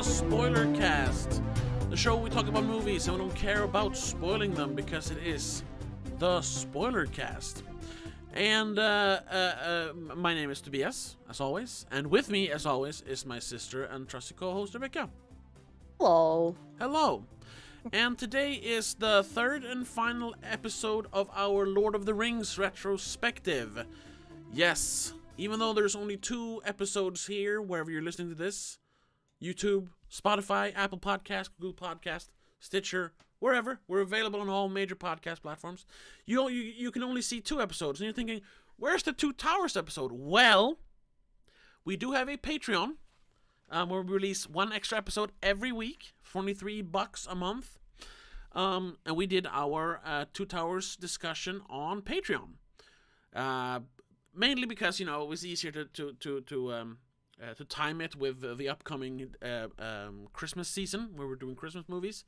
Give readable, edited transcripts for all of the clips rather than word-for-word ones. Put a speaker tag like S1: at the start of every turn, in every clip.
S1: spoilerCast, the show where we talk about movies and we don't care about spoiling them because it is the spoilerCast. And my name is Tobias, as always, and with me, as always, is my sister and trusty co-host Rebecca.
S2: Hello.
S1: Hello. And today is the third and final episode of our Lord of the Rings retrospective. Yes, even though there's only 2 episodes here, wherever you're listening to this, YouTube, Spotify, Apple Podcast, Google Podcast, Stitcher, wherever. We're available on all major podcast platforms. You can only see 2 episodes, and you're thinking, where's the Two Towers episode? Well, we do have a Patreon where we release 1 extra episode every week for only $3 a month. And we did our Two Towers discussion on Patreon. Mainly because, it was easier to time it with the upcoming Christmas season where we're doing Christmas movies,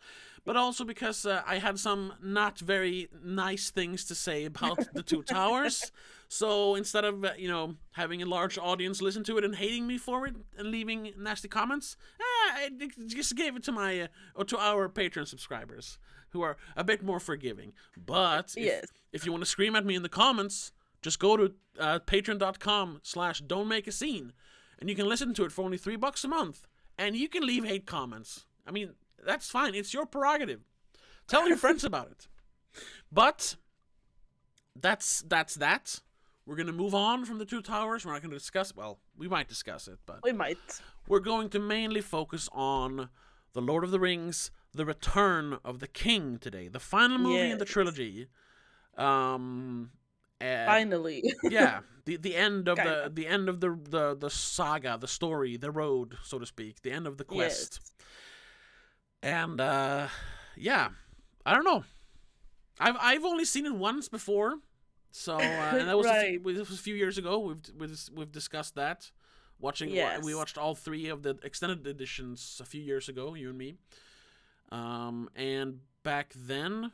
S1: but also because I had some not very nice things to say about the Two Towers. So instead of having a large audience listen to it and hating me for it and leaving nasty comments, I just gave it to to our Patreon subscribers who are a bit more forgiving. But if you want to scream at me in the comments, just go to patreon.com/don'tmakeascene. And you can listen to it for only $3 a month. And you can leave hate comments. I mean, that's fine. It's your prerogative. Tell your friends about it. But that's that. We're going to move on from the Two Towers. We're not going to discuss... Well, we might discuss it, but...
S2: We might.
S1: We're going to mainly focus on The Lord of the Rings, The Return of the King today. The final movie in the trilogy.
S2: Finally.
S1: Yeah, the end of the saga, the story, the road, so to speak, the end of the quest.
S2: Yes.
S1: And I don't know. I've only seen it once before, so and that was this was a few years ago. We've discussed that. We watched all 3 of the extended editions a few years ago, you and me. And back then,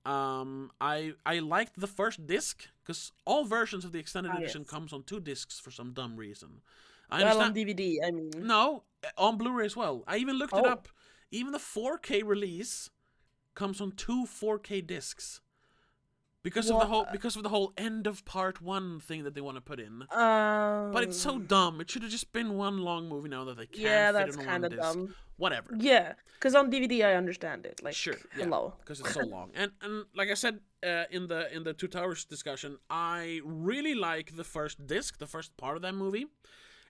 S1: I liked the first disc because all versions of the extended edition comes on 2 discs for some dumb reason.
S2: On DVD, I mean.
S1: No, on Blu-ray as well. I even looked it up. Even the 4K release comes on 2 4K discs because of the whole end of part 1 thing that they want to put in. But it's so dumb. It should have just been one long movie now that they can't fit it on one disc. Dumb. Whatever.
S2: Yeah, because on DVD I understand it. Like,
S1: sure,
S2: hello,
S1: because it's so long. And like I said in the Two Towers discussion, I really like the first disc, the first part of that movie,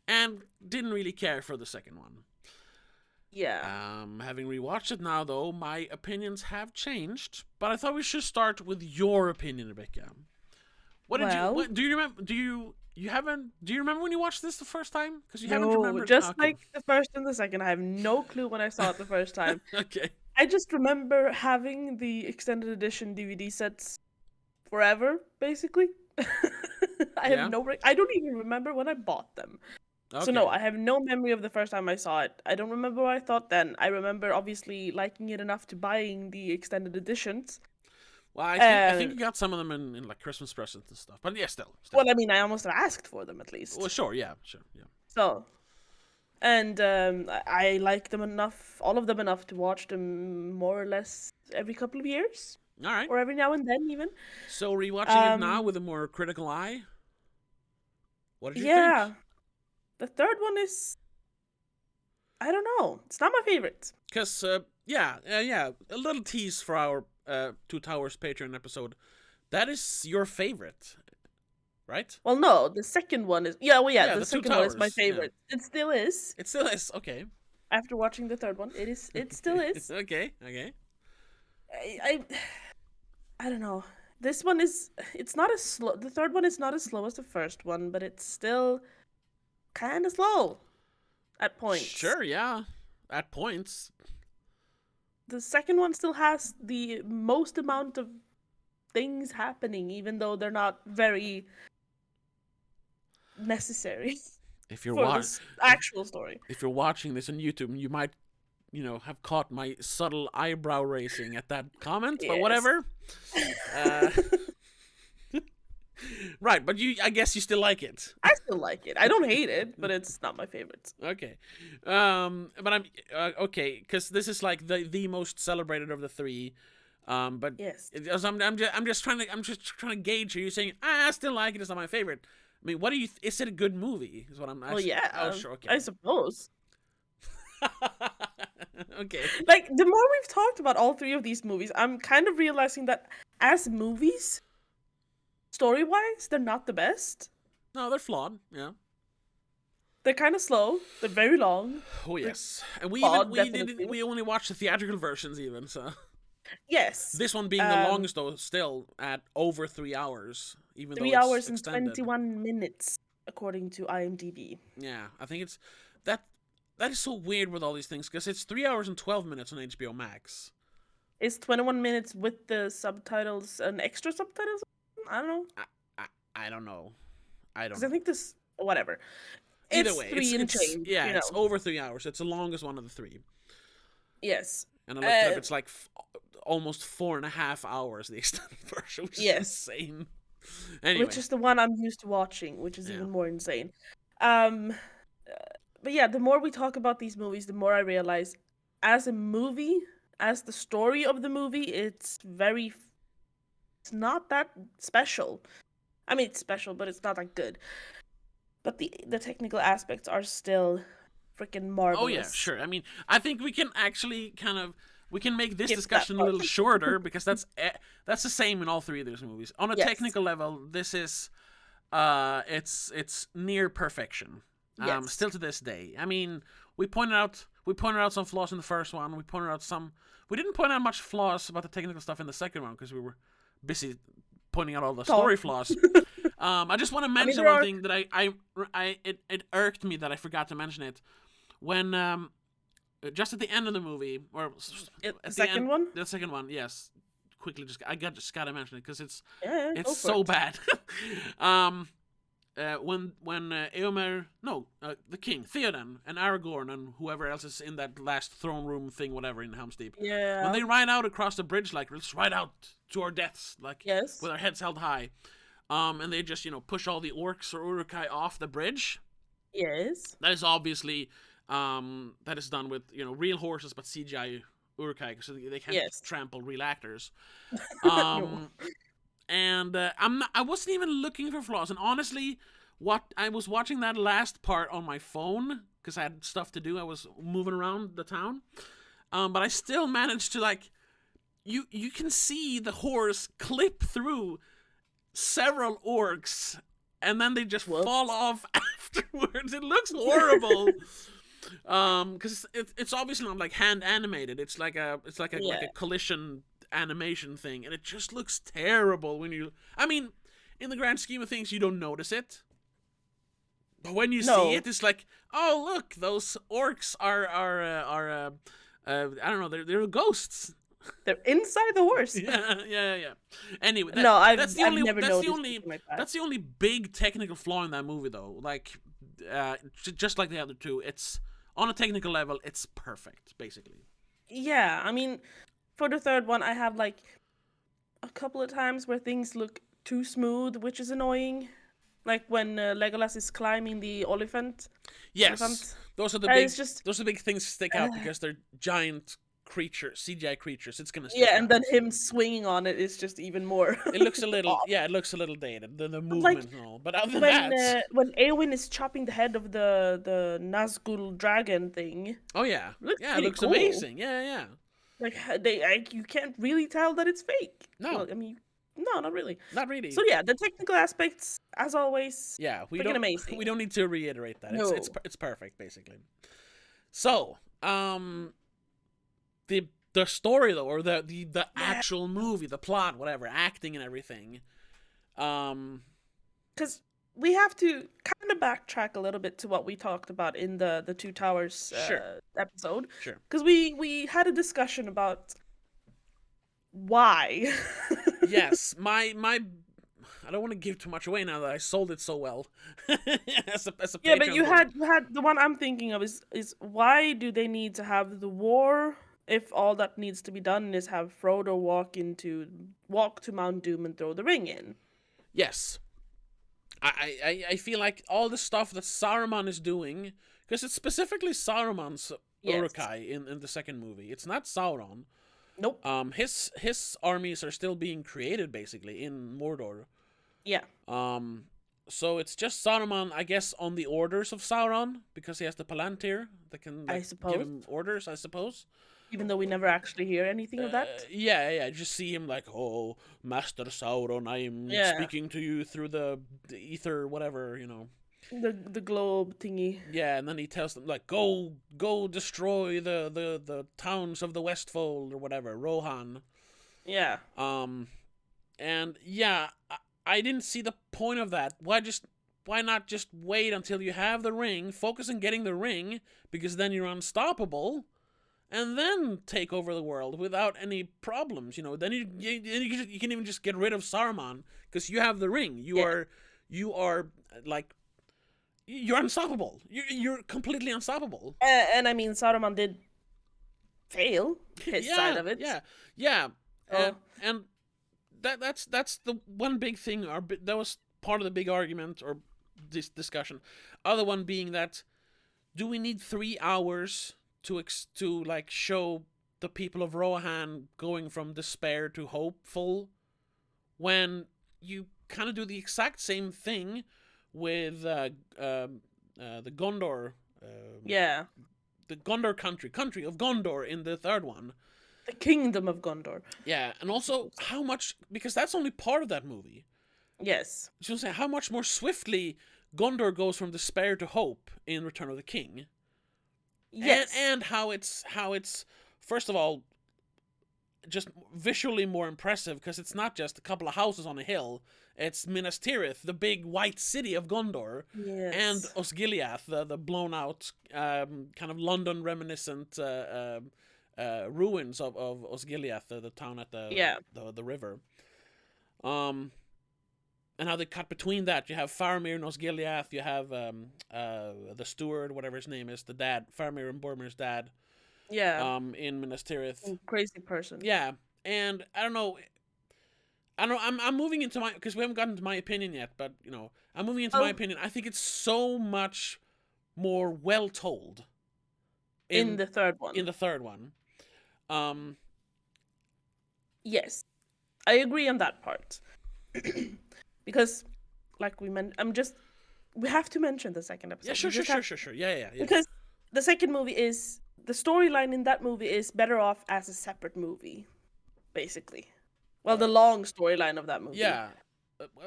S1: and didn't really care for the second one.
S2: Yeah.
S1: Having rewatched it now, though, my opinions have changed. But I thought we should start with your opinion, Rebecca. Do you remember? Do you remember when you watched this the first time? Because you haven't remembered.
S2: Like the first and the second, I have no clue when I saw it the first time.
S1: Okay.
S2: I just remember having the extended edition DVD sets forever, basically. I don't even remember when I bought them. Okay. So no, I have no memory of the first time I saw it. I don't remember what I thought then. I remember obviously liking it enough to buying the extended editions.
S1: Well, I think you got some of them in like Christmas presents and stuff. But yeah, still.
S2: Well, I mean, I almost asked for them at least.
S1: Well, sure, yeah.
S2: So, and I like them enough, all of them enough to watch them more or less every couple of years.
S1: All right.
S2: Or every now and then even.
S1: So rewatching it now with a more critical eye, what did you think?
S2: Yeah. The third one is... I don't know. It's not my favorite.
S1: Because, a little tease for our Two Towers Patreon episode. That is your favorite, right?
S2: Well, no. The second one is... the second one is my favorite. Yeah. It still is.
S1: It still is, okay.
S2: After watching the third one, it still is.
S1: Okay.
S2: I don't know. This one is... It's not as slow... The third one is not as slow as the first one, but it's still... kind of slow at points.
S1: Sure, yeah. At points.
S2: The second one still has the most amount of things happening, even though they're not very necessary
S1: if you're
S2: for the actual story.
S1: If you're watching this on YouTube, you might, have caught my subtle eyebrow raising at that comment, but whatever. Right, but I guess you still like it.
S2: I still like it. I don't hate it, but it's not my favorite.
S1: Okay, but I'm okay because this is like the most celebrated of the three. But
S2: yes,
S1: I'm just trying to gauge. Are you saying I still like it? It's not my favorite. I mean, what do you? Is it a good movie? Is what I'm.
S2: Well, yeah.
S1: Oh, sure. Okay.
S2: I suppose.
S1: Okay.
S2: Like, the more we've talked about all three of these movies, I'm kind of realizing that as movies, story-wise, they're not the best.
S1: No, they're flawed. Yeah.
S2: They're kind of slow. They're very long.
S1: Oh yes, and we only watched the theatrical versions even. So.
S2: Yes.
S1: This one being the longest though, still at over 3 hours, even
S2: 3
S1: though
S2: hours
S1: it's
S2: and 21 minutes, according to IMDb.
S1: Yeah, I think it's that is so weird with all these things because it's 3 hours and 12 minutes on HBO Max.
S2: It's 21 minutes with the subtitles and extra subtitles. I don't know.
S1: I don't know. I don't.
S2: Because I think this whatever.
S1: Either
S2: it's
S1: way,
S2: change.
S1: Yeah, it's over 3 hours. It's the longest one of the three.
S2: Yes.
S1: And I looked it up. It's like almost 4.5 hours the extended version, which is insane. Anyway.
S2: Which is the one I'm used to watching, which is even more insane. But yeah, the more we talk about these movies, the more I realize, as a movie, as the story of the movie, it's not that special. I mean, it's special, but it's not that good. But the technical aspects are still freaking marvelous.
S1: Oh yeah, sure. I mean, I think we can actually we can make this discussion a little shorter because that's the same in all three of those movies. On a technical level, this is it's near perfection. Still to this day. I mean, we pointed out some flaws in the first one. We didn't point out much flaws about the technical stuff in the second one because we were busy pointing out all the story flaws. I just want to mention one thing that it irked me that I forgot to mention it when just at the end of the movie or
S2: the second one.
S1: The second one, yes. Quickly, just gotta mention it because it's
S2: so
S1: bad. When Eomer, the king, Theoden, and Aragorn, and whoever else is in that last throne room thing, whatever, in Helm's Deep.
S2: Yeah.
S1: When they ride out across the bridge, like, let's ride out to our deaths, like, with our heads held high. And they just, push all the orcs or Uruk-hai off the bridge.
S2: Yes.
S1: That is obviously, that is done with, real horses, but CGI Uruk-hai, because they can't trample real actors. And I wasn't even looking for flaws. And honestly, I was watching that last part on my phone because I had stuff to do. I was moving around the town, but I still managed to you can see the horse clip through several orcs, and then they just fall off afterwards. It looks horrible. Because it's obviously not like hand animated. It's like a collision animation thing, and it just looks terrible when in the grand scheme of things, you don't notice it, but when you see it, it's like, oh look, those orcs are I don't know, they're ghosts.
S2: They're inside the horse.
S1: Yeah. Anyway, that's the only big technical flaw in that movie, though. Like, just like the other two, it's on a technical level, it's perfect, basically.
S2: Yeah, I mean, for the third one, I have like a couple of times where things look too smooth, which is annoying. Like when Legolas is climbing the elephant.
S1: Yes, those are the big things that stick out because they're giant creatures, CGI creatures. It's gonna stick out.
S2: And then him swinging on it is just even more.
S1: It looks a little, it looks a little dated. The movement and all, but other than that,
S2: when Eowyn is chopping the head of the Nazgul dragon thing.
S1: Oh yeah, it looks
S2: cool.
S1: amazing. Yeah.
S2: Like you can't really tell that it's fake.
S1: No,
S2: well, I mean, no, not really.
S1: Not really.
S2: So yeah, the technical aspects, as always.
S1: Yeah,
S2: amazing.
S1: We don't need to reiterate that.
S2: No.
S1: It's perfect, basically. So, the story though, or the actual movie, the plot, whatever, acting and everything.
S2: Because we have to kind of backtrack a little bit to what we talked about in the Two Towers episode.
S1: Sure.
S2: Because we had a discussion about why.
S1: Yes, my I don't want to give too much away now that I sold it so well. as a Patreon
S2: but you had the one I'm thinking of is why do they need to have the war if all that needs to be done is have Frodo walk to Mount Doom and throw the ring in?
S1: Yes. I feel like all the stuff that Saruman is doing, because it's specifically Saruman's Uruk-hai in the second movie. It's not Sauron.
S2: Nope.
S1: His armies are still being created basically in Mordor.
S2: Yeah.
S1: So it's just Saruman, I guess, on the orders of Sauron, because he has the Palantir that can give him orders, I suppose.
S2: Even though we never actually hear anything of that.
S1: Yeah. Just see him like, oh, Master Sauron, I am speaking to you through the ether, whatever,
S2: The globe thingy.
S1: Yeah, and then he tells them like, go destroy the towns of the Westfold or whatever, Rohan.
S2: Yeah.
S1: And yeah, I didn't see the point of that. Why not just wait until you have the ring, focus on getting the ring, because then you're unstoppable, and then take over the world without any problems. Then you can even just get rid of Saruman because you have the ring. You are like, you're unstoppable. You're completely unstoppable.
S2: And I mean, Saruman did fail his side of it.
S1: Yeah. And that's the one big thing. That was part of the big argument or this discussion. Other one being that, do we need 3 hours to like show the people of Rohan going from despair to hopeful, when you kind of do the exact same thing with the Gondor. The Gondor country of Gondor in the third one.
S2: The Kingdom of Gondor.
S1: Yeah, and also how much, because that's only part of that movie.
S2: Yes.
S1: So I'm saying how much more swiftly Gondor goes from despair to hope in Return of the King.
S2: Yes.
S1: And how it's first of all just visually more impressive, because it's not just a couple of houses on a hill. It's Minas Tirith, the big white city of Gondor, and Osgiliath, the blown out kind of London reminiscent ruins of Osgiliath, the town at the river. And how they cut between that. You have Faramir and Osgiliath. You have the steward, whatever his name is, the dad, Faramir and Boromir's dad.
S2: Yeah.
S1: In Minas Tirith.
S2: Crazy person.
S1: Yeah, and I don't know. I'm moving into my, because we haven't gotten to my opinion yet, but I'm moving into my opinion. I think it's so much more well told
S2: in the third one. Yes, I agree on that part. Because, like we mentioned, we have to mention the second episode.
S1: Yeah, sure. Yeah.
S2: Because the second movie is, the storyline in that movie is better off as a separate movie, basically. Well, the long storyline of that movie.
S1: Yeah.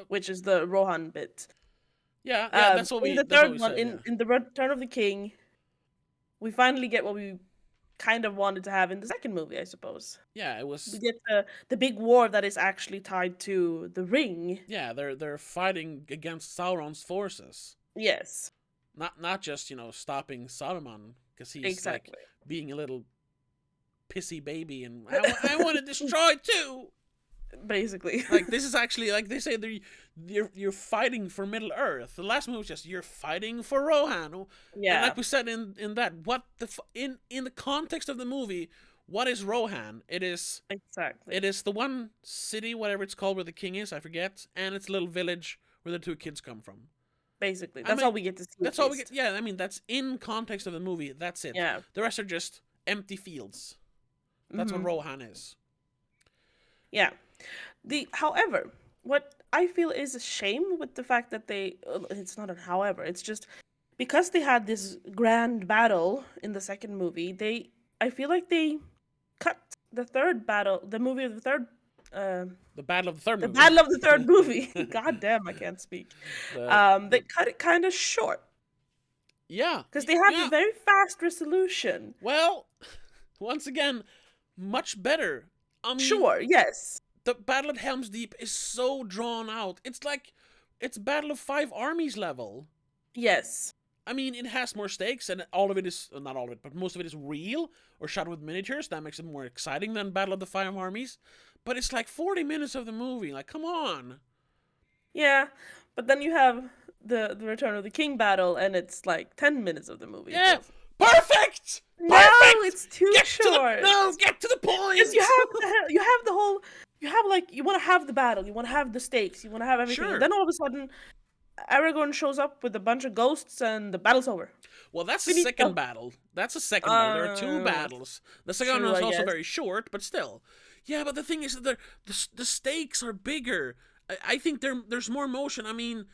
S2: Which is the Rohan bit.
S1: Yeah, that's what we.
S2: In the third one, in the Return of the King, we finally get what we kind of wanted to have in the second movie, I suppose.
S1: Yeah, it was.
S2: We get the big war that is actually tied to the ring.
S1: Yeah, they're fighting against Sauron's forces.
S2: Yes.
S1: Not just stopping Saruman, because he's like being a little pissy baby and I want to destroy too.
S2: Basically,
S1: like this is actually, like they say, you're fighting for Middle Earth. The last movie was just you're fighting for Rohan.
S2: Yeah,
S1: and like we said in that, what in the context of the movie, what is Rohan? It is the one city, whatever it's called, where the king is. I forget, and it's a little village where the 2 kids come from.
S2: Basically, that's all we get to see.
S1: That's all we get. Yeah, I mean that's in context of the movie. That's it.
S2: Yeah,
S1: the rest are just empty fields. That's what Rohan is.
S2: Yeah. However, what I feel is a shame with the fact that it's not a however, it's just because they had this grand battle in the second movie, I feel like they cut the third battle, the movie of the third
S1: the battle of the third movie.
S2: The battle of the third movie. God damn, I can't speak. They cut it kind of short.
S1: Yeah.
S2: Because they have a very fast resolution.
S1: Well, once again, much better. I mean,
S2: sure, yes.
S1: The battle at Helm's Deep is so drawn out. It's like, it's Battle of 5 Armies level.
S2: Yes.
S1: I mean, it has more stakes, and all of it is, not all of it, but most of it is real, or shot with miniatures. That makes it more exciting than Battle of the 5 Armies. But it's like 40 minutes of the movie. Like, come on.
S2: Yeah, but then you have the Return of the King battle, and it's like 10 minutes of the movie.
S1: Yeah, perfect!
S2: No, it's too short.
S1: Get to the point!
S2: Because you want to have the battle, you want to have the stakes, you want to have everything. Sure. And then all of a sudden, Aragorn shows up with a bunch of ghosts and the battle's over.
S1: Well, that's the second battle. That's the second battle. There are two battles. The second one is also very short, but still. Yeah, but the thing is that the stakes are bigger. I think there's more motion. I mean,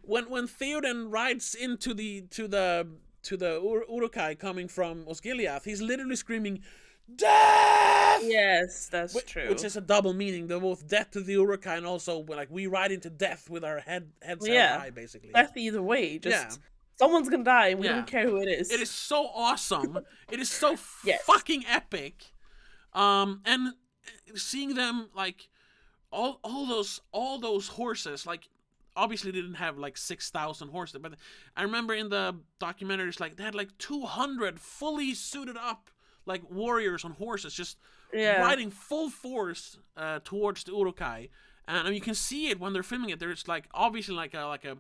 S1: when Theoden rides into the Uruk-hai coming from Osgiliath, he's literally screaming, "Death!"
S2: Yes, that's true.
S1: Which is a double meaning. They're both death to the Uruk-hai and also like we ride into death with our heads held high, basically.
S2: Death either way. Just someone's gonna die and we don't care who it is.
S1: It is so awesome. It is so fucking epic. And seeing them like all those horses, like obviously they didn't have like 6,000 horses, but I remember in the documentaries like they had like 200 fully suited up like warriors on horses just riding full force towards the Uruk-hai, and you can see it when they're filming it. There's like obviously like a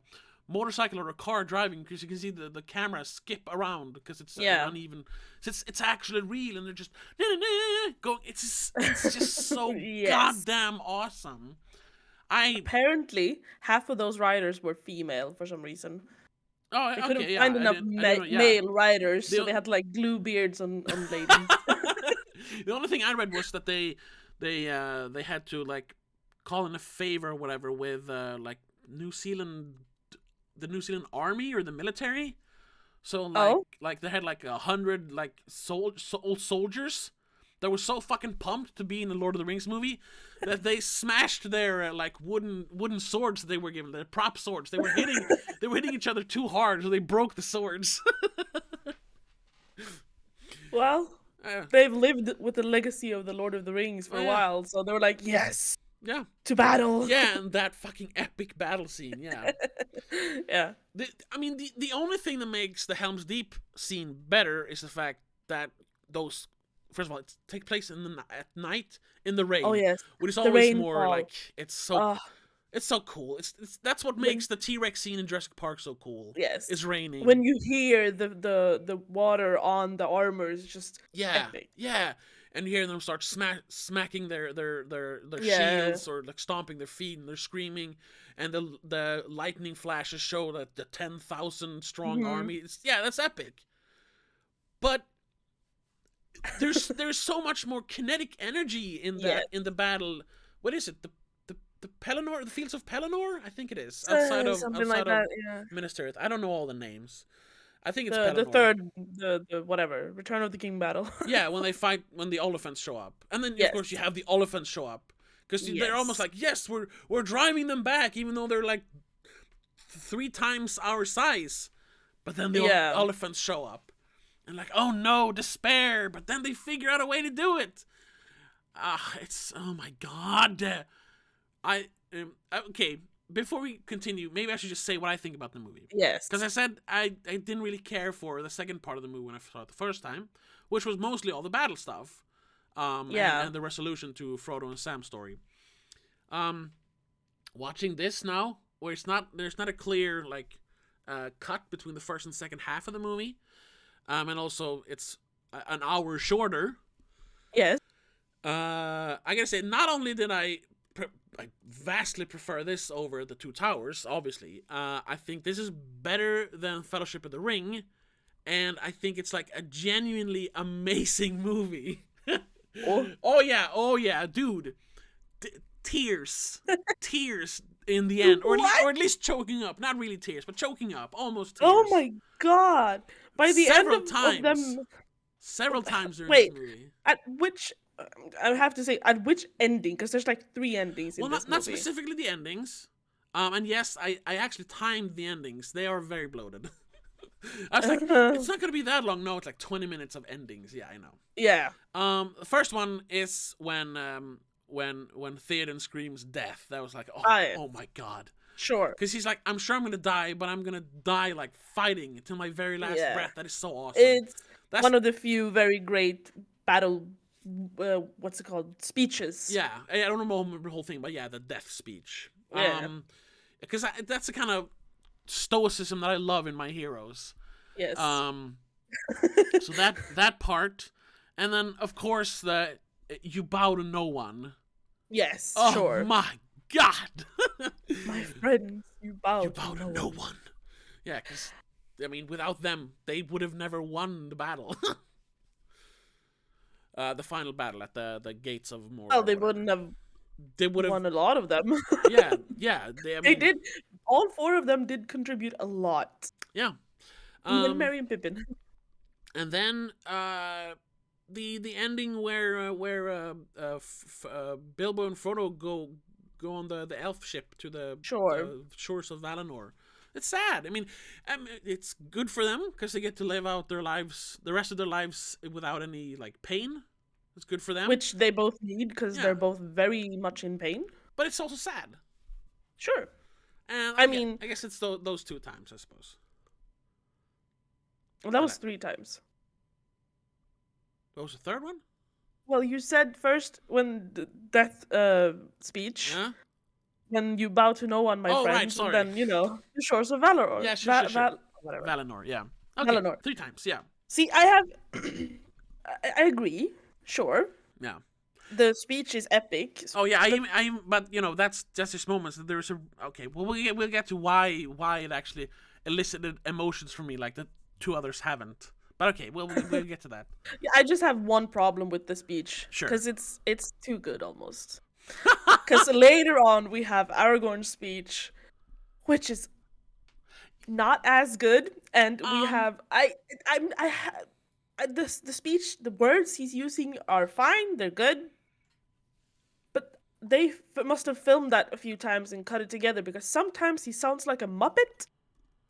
S1: motorcycle or a car driving, because you can see the camera skip around because it's uneven. So it's actually real, and they're just going. It's just so goddamn awesome.
S2: Apparently half of those riders were female for some reason.
S1: Oh,
S2: they couldn't find enough male riders, so they had to like glue beards on ladies.
S1: The only thing I read was that they had to like call in a favor or whatever with like the New Zealand army or the military. So like they had like 100 like old soldiers that were so fucking pumped to be in the Lord of the Rings movie that they smashed their like wooden swords that they were given, their prop swords. They were hitting each other too hard, so they broke the swords.
S2: Well, they've lived with the legacy of the Lord of the Rings for a while, so they were like, yes.
S1: Yeah.
S2: To battle.
S1: Yeah, and that fucking epic battle scene, yeah.
S2: Yeah.
S1: The only thing that makes the Helm's Deep scene better is the fact that those, first of all, it take place at night in the rain.
S2: Oh yes.
S1: Which is always more like it's so cool. It's that's what makes the T-Rex scene in Jurassic Park so cool.
S2: Yes.
S1: It's raining.
S2: When you hear the water on the armor, it's just epic.
S1: Yeah. And you hear them start smacking their shields or like stomping their feet, and they're screaming, and the lightning flashes show that the 10,000 strong army. That's epic. But there's so much more kinetic energy in the battle. What is it? The Pelennor, the Fields of Pelennor? I think it is outside of Minas Tirith. I don't know all the names. I think it's
S2: the third, the whatever, Return of the King battle.
S1: Yeah, when the Oliphants show up, and then of course you have the Oliphants show up, because they're almost like, yes, we're driving them back, even though they're like 3 times our size, but then the Oliphants show up, and like, oh no, despair, but then they figure out a way to do it. It's, oh my god, okay. Before we continue, maybe I should just say what I think about the movie.
S2: Yes.
S1: Because I said I didn't really care for the second part of the movie when I saw it the first time, which was mostly all the battle stuff. And the resolution to Frodo and Sam's story. Watching this now, where there's not a clear like cut between the first and second half of the movie, and also it's an hour shorter.
S2: Yes.
S1: I gotta say, not only did I vastly prefer this over the Two Towers, obviously. I think this is better than Fellowship of the Ring, and I think it's like a genuinely amazing movie. Oh yeah, dude. Tears in the end, or at least choking up. Not really tears, but choking up, almost tears.
S2: Oh my god! By the end of them,
S1: several times during this movie.
S2: At which? I have to say, at which ending? Because there's like 3 endings in this movie.
S1: Not specifically the endings. And yes, I actually timed the endings. They are very bloated. I was like, it's not going to be that long. No, it's like 20 minutes of endings. Yeah, I know.
S2: Yeah.
S1: The first one is when Theoden screams death. That was like, oh my god.
S2: Sure.
S1: Because he's like, I'm sure I'm going to die, but I'm going to die like fighting until my very last breath. That is so awesome.
S2: That's one of the few very great battle what's it called? Speeches.
S1: Yeah, I don't remember the whole thing, but yeah, the death speech. Because that's the kind of stoicism that I love in my heroes.
S2: Yes.
S1: So that part, and then of course you bow to no one.
S2: Yes.
S1: Oh,
S2: sure.
S1: My God.
S2: My friends, you bow
S1: to no one. Yeah, because, I mean, without them, they would have never won the battle. The final battle at the gates of Mordor.
S2: Well, they wouldn't have
S1: They would have
S2: won a lot of them.
S1: Yeah. I
S2: They
S1: mean,
S2: did. All 4 of them did contribute a lot.
S1: yeah.
S2: Even Merry and Pippin.
S1: And then the ending where Bilbo and Frodo go on the elf ship to the shores of Valinor. It's sad. I mean, it's good for them because they get to live out their lives, the rest of their lives, without any like pain. It's good for them,
S2: which they both need because they're both very much in pain.
S1: But it's also sad.
S2: Sure.
S1: And I guess it's those 2 times, I suppose.
S2: Well, that was 3 times.
S1: What was the third one?
S2: Well, you said first when the death speech.
S1: Yeah.
S2: When you bow to no one, my friend.
S1: Right, sorry.
S2: And then, the shores of Valinor.
S1: Yeah, sure. Whatever. Valinor, yeah. Okay, Valinor. 3 times, yeah.
S2: See, I have... I agree, sure.
S1: Yeah.
S2: The speech is epic.
S1: Oh yeah, but that's just moments. There's okay. Well, we'll get to why it actually elicited emotions from me like the 2 others haven't. But okay, we'll get to that.
S2: Yeah, I just have one problem with the speech.
S1: Sure.
S2: Because it's too good almost. Because later on we have Aragorn's speech, which is not as good, and we have the speech, the words he's using are fine, they're good, but they must have filmed that a few times and cut it together because sometimes he sounds like a Muppet.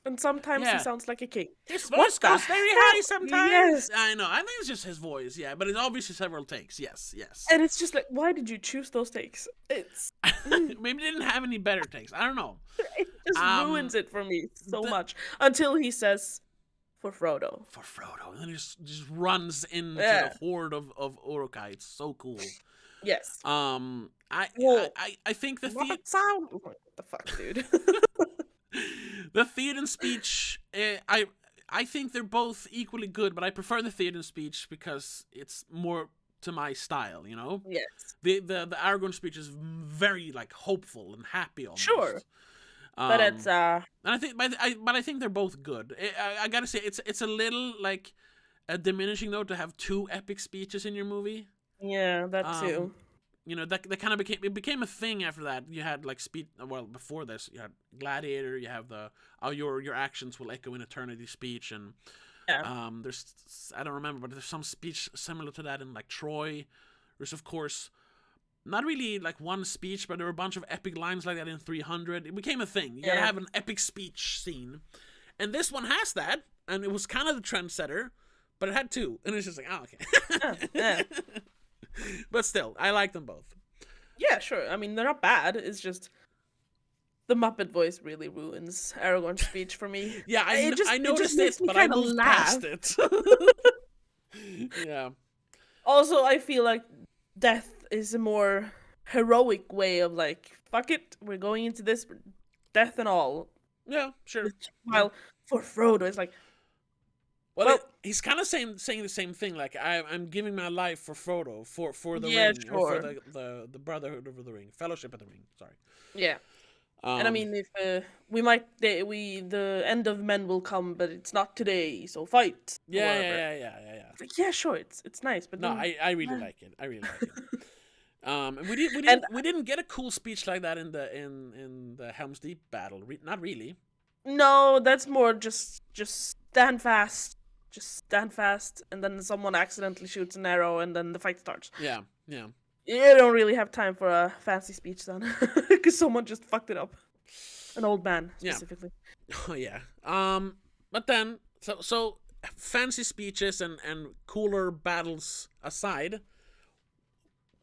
S2: And sometimes he sounds like a king.
S1: His voice goes very high sometimes. Yes. I know. I think it's just his voice, yeah. But it's obviously several takes, yes.
S2: And it's just like, why did you choose those takes? It's...
S1: Maybe they didn't have any better takes. I don't know.
S2: It just ruins it for me so much. Until he says, for Frodo.
S1: For Frodo. And then he just runs into the horde of Uruk-hai. It's so cool.
S2: Yes.
S1: I think the
S2: sound. What the fuck, dude?
S1: The Theoden speech, I think they're both equally good, but I prefer the Theoden speech because it's more to my style,
S2: Yes.
S1: The Aragorn speech is very like hopeful and happy almost.
S2: Sure. But it's
S1: and I think they're both good. I gotta say it's a little like a diminishing though to have 2 epic speeches in your movie.
S2: Yeah, that too.
S1: That kind of became a thing after that. You had like before this you had Gladiator, you have the your actions will echo in eternity speech, and there's, I don't remember, but there's some speech similar to that in like Troy. There's of course not really like one speech, but there were a bunch of epic lines like that in 300. It became a thing. You gotta have an epic speech scene, and this one has that, and it was kind of the trendsetter, but it had 2, and it's just like okay. But still, I like them both.
S2: Yeah, sure. I mean, they're not bad. It's just the Muppet voice really ruins Aragorn's speech for me.
S1: Yeah, I noticed it, but I moved past it. Yeah.
S2: Also, I feel like death is a more heroic way of like, fuck it, we're going into this, death and all.
S1: Yeah, sure.
S2: While for Frodo, it's like,
S1: well, he's kind of saying the same thing. Like I'm giving my life for Frodo, for the ring,
S2: sure.
S1: or for the Brotherhood of the Ring, Fellowship of the Ring. Sorry.
S2: Yeah. And I mean, if the end of men will come, but it's not today, so fight.
S1: Yeah.
S2: Like, yeah, sure, it's nice, but
S1: no, I really like it. I really like it. We didn't get a cool speech like that in the Helm's Deep battle. Not really.
S2: No, that's more just stand fast. Just stand fast, and then someone accidentally shoots an arrow, and then the fight starts.
S1: Yeah.
S2: You don't really have time for a fancy speech then, because someone just fucked it up. An old man, specifically.
S1: Yeah. Oh, yeah. But then, so fancy speeches and cooler battles aside,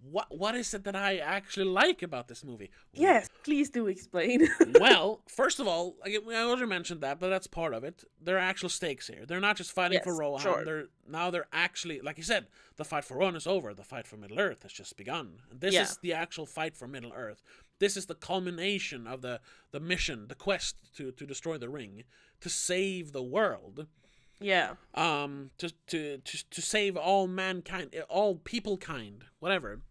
S1: what is it that I actually like about this movie?
S2: Yes, please do explain.
S1: Well, first of all, I already mentioned that, but that's part of it. There are actual stakes here. They're not just fighting for Rohan.
S2: Sure.
S1: They're actually, like you said, the fight for Rohan is over. The fight for Middle Earth has just begun. And this is the actual fight for Middle Earth. This is the culmination of the mission, the quest to destroy the ring, to save the world.
S2: Yeah.
S1: To save all mankind, all people kind, whatever.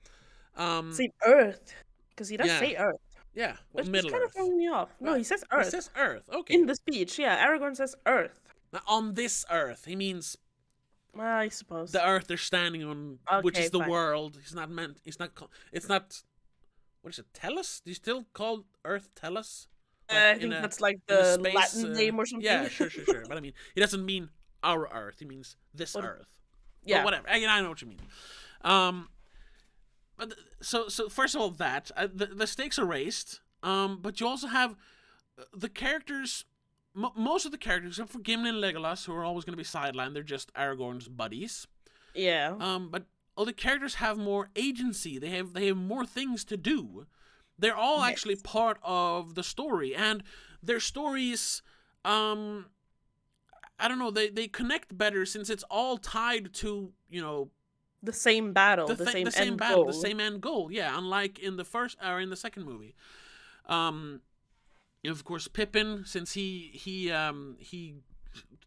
S2: Save Earth, because he does say Earth.
S1: Yeah, well,
S2: Which is
S1: Middle
S2: kind of
S1: Earth.
S2: throwing me off. No, he says Earth.
S1: He says Earth. Okay.
S2: In the speech, yeah, Aragorn says Earth.
S1: Now, on this Earth, he means
S2: I suppose.
S1: the Earth they're standing on, which is the
S2: fine.
S1: world. He's not meant. He's not. It's not. What is it? Tellus? Do you still call Earth Tellus?
S2: Like I think that's like the space, Latin name or something.
S1: Yeah, sure. But I mean, he doesn't mean our Earth. He means this Earth.
S2: Yeah,
S1: but whatever. I know what you mean. But so first of all, that the stakes are raised. But you also have the characters. Most of the characters, except for Gimli and Legolas, who are always going to be sidelined, they're just Aragorn's buddies.
S2: Yeah.
S1: But all the characters have more agency. They have more things to do. They're all actually part of the story, and their stories, I don't know, they connect better since it's all tied to,
S2: the same battle, the same end goal.
S1: The same end goal. Yeah, unlike in the first or in the second movie. Of course, Pippin, since he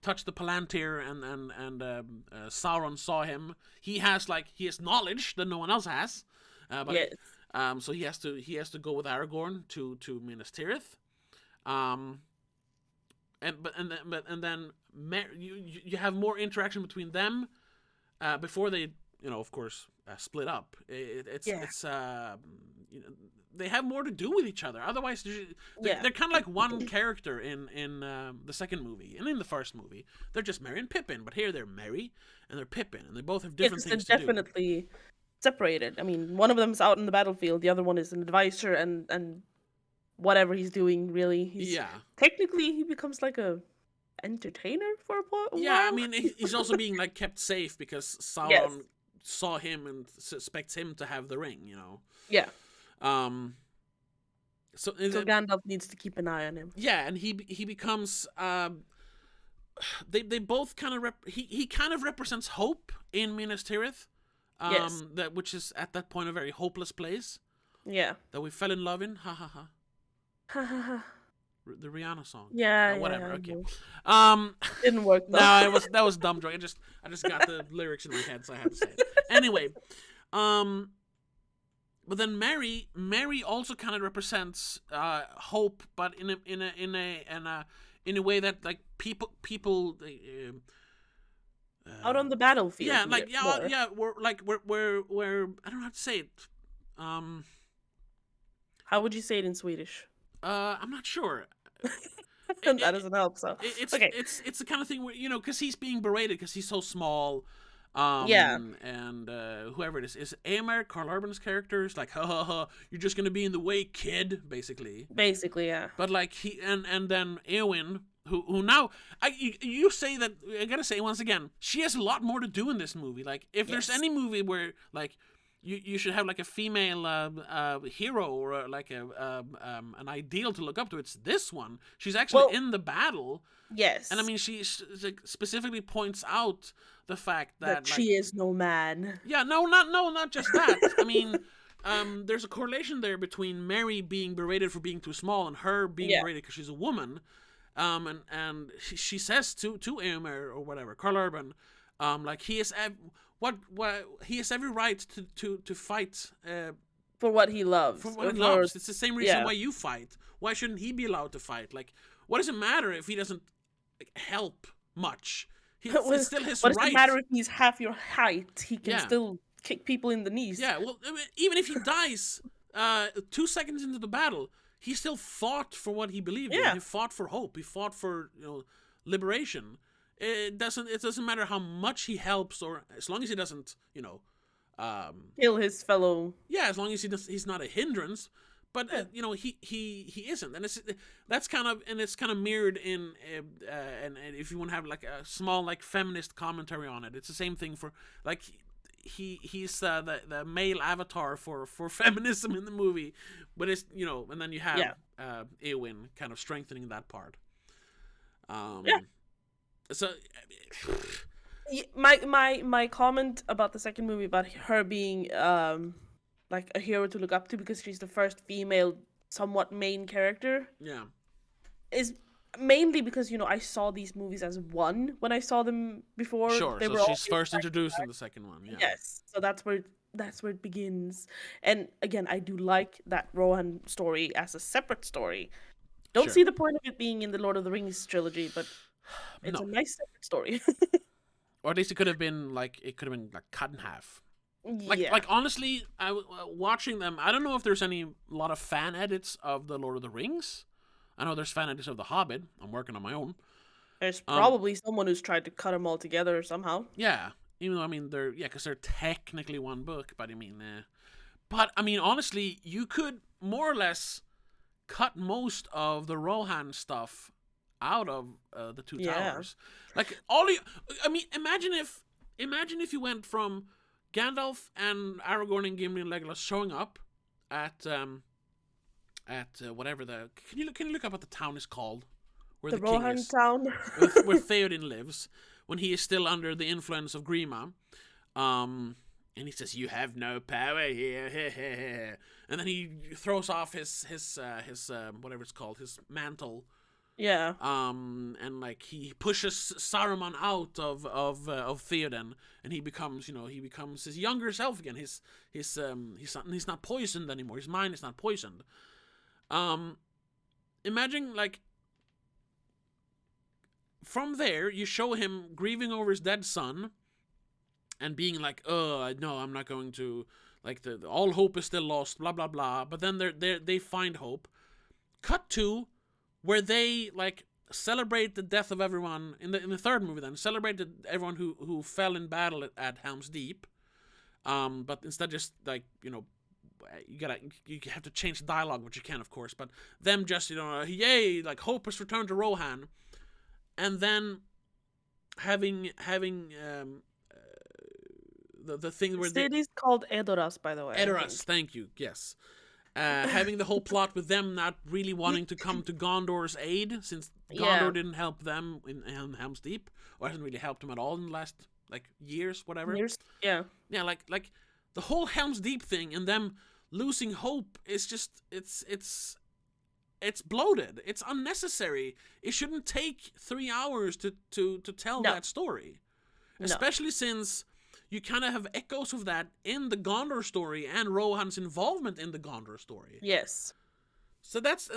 S1: touched the Palantir and Sauron saw him, he has knowledge that no one else has.
S2: Yes.
S1: So he has to go with Aragorn to Minas Tirith. Then you have more interaction between them before they of course split up. They have more to do with each other. Otherwise, they're kind of like one character in the second movie and in the first movie. They're just Merry and Pippin, but here they're Merry and they're Pippin, and they both have different things to do.
S2: Definitely separated. I mean, one of them's out in the battlefield, the other one is an advisor, and whatever he's doing, really, technically he becomes like a entertainer for a while.
S1: Yeah, I mean, he's also being kept safe because Sauron saw him and suspects him to have the ring.
S2: Yeah.
S1: So
S2: Gandalf needs to keep an eye on him.
S1: Yeah, and he becomes they both kind of he kind of represents hope in Minas Tirith. Which is at that point a very hopeless place.
S2: Yeah.
S1: That we fell in love in. Ha ha ha.
S2: Ha ha ha.
S1: The Rihanna song.
S2: Yeah.
S1: Whatever. Okay.
S2: Didn't work though.
S1: No, that was dumb joke. I just got the lyrics in my head, so I had to say it. Anyway, but then Merry also kind of represents hope, but in a way that people
S2: out on the battlefield.
S1: Yeah, we're I don't know how to say it.
S2: How would you say it in Swedish?
S1: I'm not sure.
S2: That doesn't help. So
S1: it's the kind of thing where because he's being berated because he's so small. And whoever it is Éomer, Karl Urban's character is like, ha, you're just gonna be in the way, kid, basically, yeah. But he and then Éowyn, who now you say that, I gotta say once again, she has a lot more to do in this movie. If there's any movie where you should have a female hero or an ideal to look up to, it's this one. She's actually in the battle.
S2: Yes.
S1: And I mean, she specifically points out the fact that
S2: she is no man.
S1: Yeah, not just that. I mean, there's a correlation there between Merry being berated for being too small and her being berated because she's a woman. And she says to Éomer or whatever, Karl Urban, he is he has every right to fight
S2: for what he loves.
S1: For what he loves. It's the same reason why you fight. Why shouldn't he be allowed to fight? What does it matter if he doesn't help much? It's still his right.
S2: What does it matter if he's half your height? He can still kick people in the knees.
S1: Yeah, well, I mean, even if he dies 2 seconds into the battle, he still fought for what he believed in. He fought for hope. He fought for liberation. It doesn't matter how much he helps, or as long as he doesn't
S2: kill his fellow.
S1: Yeah, as long as he's not a hindrance. But he isn't, and it's kind of mirrored in and if you want to have a small feminist commentary on it, it's the same thing for he's the male avatar for feminism in the movie, but it's and then you have Éowyn kind of strengthening that part. So
S2: my comment about the second movie about her being a hero to look up to because she's the first female somewhat main character is mainly because I saw these movies as one when I saw them before.
S1: Sure, so she's first introduced in the second one. Yes,
S2: so that's where that's where it begins. And again, I do like that Rohan story as a separate story. Don't
S1: Sure.
S2: see the point of it being in the Lord of the Rings trilogy, but it's
S1: No.
S2: a nice separate story.
S1: Or at least it could have been like cut in half.
S2: Yeah.
S1: Like honestly, watching them, I don't know if there's any lot of fan edits of the Lord of the Rings. I know there's fan edits of The Hobbit. I'm working on my own.
S2: There's probably someone who's tried to cut them all together somehow.
S1: Yeah, even though I mean because they're technically one book, but I mean honestly, you could more or less cut most of the Rohan stuff out of the Two Towers. Like I mean, imagine if you went from Gandalf and Aragorn and Gimli and Legolas showing up at whatever can you look up what the town is called where
S2: the
S1: king
S2: Rohan
S1: is
S2: town
S1: where Theoden lives when he is still under the influence of Grima. And he says, "You have no power here," and then he throws off his whatever it's called, his mantle.
S2: Yeah.
S1: And like he pushes Saruman out of Theoden, and he becomes his younger self again. He's not poisoned anymore. His mind is not poisoned. Imagine like from there you show him grieving over his dead son, and being like, "Oh no, I'm not going to." Like all hope is still lost. Blah blah blah. But then they find hope. Cut to where they like celebrate the death of everyone in the third movie. Then celebrated everyone who fell in battle at Helm's Deep. But instead, just like you have to change the dialogue, which you can, of course. But them just yay, like hope has returned to Rohan, and then having the thing where
S2: the city's called Edoras, by the way.
S1: Edoras, thank you. Yes. Having the whole plot with them not really wanting to come to Gondor's aid, since Gondor didn't help them in Helm's Deep, or hasn't really helped them at all in the last years, whatever.
S2: Yeah.
S1: Yeah, like the whole Helm's Deep thing and them losing hope is just it's bloated. It's unnecessary. It shouldn't take 3 hours to tell that story, especially since you kind of have echoes of that in the Gondor story and Rohan's involvement in the Gondor story.
S2: Yes.
S1: So that's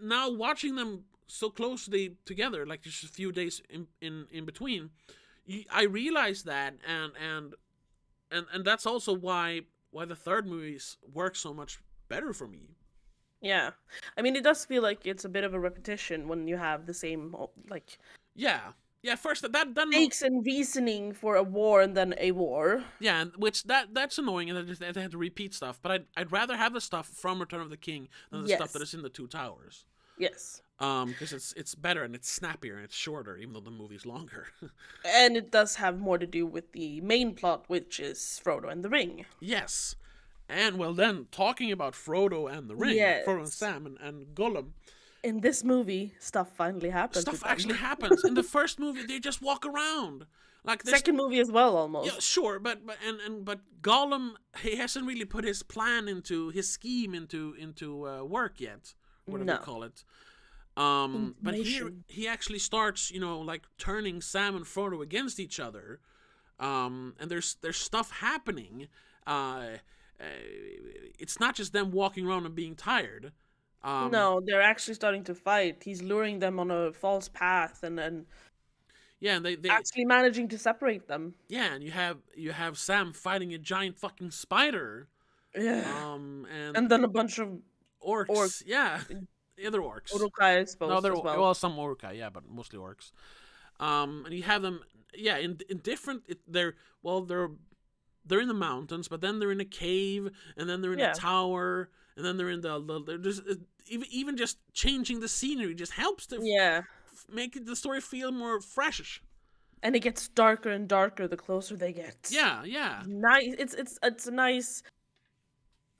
S1: now watching them so closely together, like just a few days in between, I realized that, and that's also why the third movies work so much better for me.
S2: Yeah. I mean, it does feel like it's a bit of a repetition when you have the same
S1: Yeah, first that
S2: stakes and reasoning for a war and then a war.
S1: Yeah, which that's annoying, and they had to repeat stuff. But I'd rather have the stuff from Return of the King than the stuff that is in the Two Towers.
S2: Yes.
S1: Because it's better and it's snappier and it's shorter, even though the movie's longer.
S2: And it does have more to do with the main plot, which is Frodo and the Ring.
S1: Yes, and well then talking about Frodo and the Ring, Frodo and Sam and Gollum.
S2: In this movie, stuff finally happens.
S1: Stuff actually happens. In the first movie, they just walk around. Like
S2: second movie as well, almost.
S1: Yeah, sure, but Gollum, he hasn't really put his plan his scheme into work yet, whatever you call it. But here he actually starts, like turning Sam and Frodo against each other. And there's stuff happening. It's not just them walking around and being tired.
S2: No, they're actually starting to fight. He's luring them on a false path, and
S1: and they
S2: actually managing to separate them.
S1: Yeah, and you have Sam fighting a giant fucking spider.
S2: Yeah. And then a bunch of
S1: orcs. Yeah, other orcs.
S2: Uruk-hai, I suppose.
S1: No, well, some Uruk-hai, yeah, but mostly orcs. And you have them, in different. They're in the mountains, but then they're in a cave, and then they're in a tower. And then they're in they're just even just changing the scenery just helps to make the story feel more fresh.
S2: And it gets darker and darker the closer they get.
S1: Yeah.
S2: Nice. It's a nice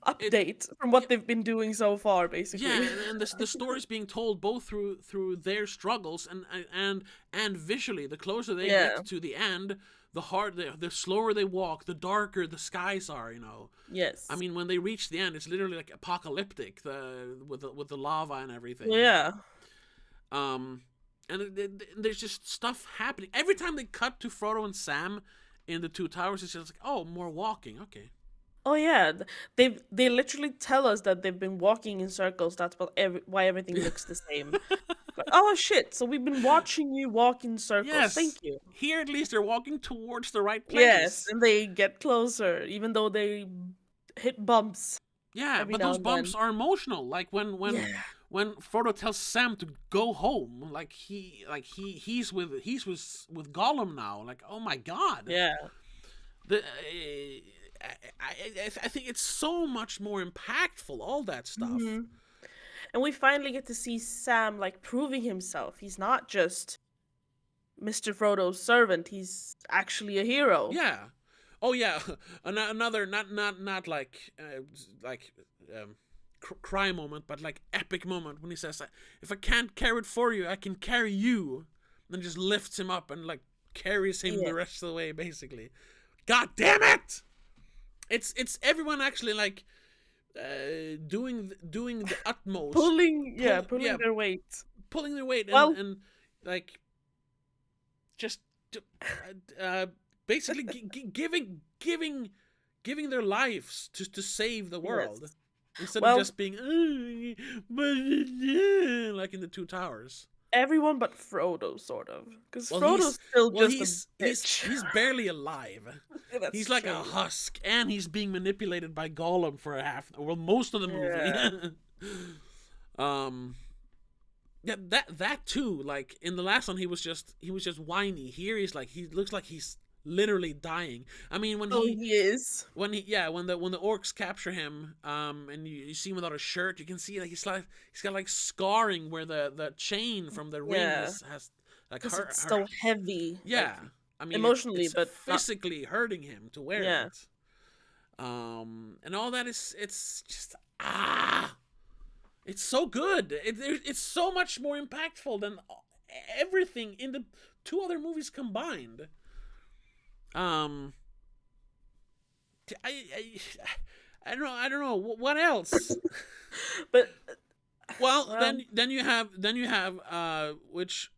S2: update from what they've been doing so far, basically.
S1: Yeah, and the story's being told both through their struggles and visually. The closer they get to the end, the slower they walk, the darker the skies are,
S2: Yes.
S1: I mean, when they reach the end, it's literally like apocalyptic, with the lava and everything.
S2: Yeah.
S1: And there's just stuff happening every time they cut to Frodo and Sam in the Two Towers, it's just like, oh, more walking. Okay.
S2: Oh yeah, they literally tell us that they've been walking in circles. That's why everything looks the same. But, oh shit! So we've been watching you walk in circles. Thank
S1: Yes.
S2: you.
S1: Here at least they're walking towards the right
S2: Yes,
S1: place.
S2: and they get closer, even though they hit bumps.
S1: Yeah,
S2: Every
S1: but
S2: now
S1: those
S2: and
S1: bumps
S2: then.
S1: are emotional. Like
S2: Yeah.
S1: when Frodo tells Sam to go home, he's with Gollum now. Like, oh my god.
S2: Yeah.
S1: I think it's so much more impactful, all that stuff.
S2: Mm-hmm. And we finally get to see Sam like proving himself. He's not just Mr. Frodo's servant. He's actually a hero.
S1: Yeah. Oh yeah. Another not like cry moment, but like epic moment when he says, "If I can't carry it for you, I can carry you." And then just lifts him up and like carries him the rest of the way, basically. God damn it! It's everyone actually like doing the utmost,
S2: pulling their weight,
S1: pulling their weight,
S2: well,
S1: and like just basically giving their lives to save the world, instead of just being like in the Two Towers.
S2: Everyone but Frodo, sort of, because Frodo's still just a bitch.
S1: He's barely alive. He's like a husk, and he's being manipulated by Gollum for most of the movie. Yeah, that too. Like in the last one, he was just whiny. Here he looks like he's literally dying. I mean, when
S2: he is.
S1: When the orcs capture him, and you see him without a shirt, you can see like he's got like scarring where the chain from the ring has like hurt.
S2: It's so heavy.
S1: Yeah,
S2: like,
S1: I mean,
S2: emotionally,
S1: it's
S2: but
S1: physically hurting him to wear it. And all that it's just it's so good. It's so much more impactful than everything in the two other movies combined. I don't know what else.
S2: But
S1: then you have which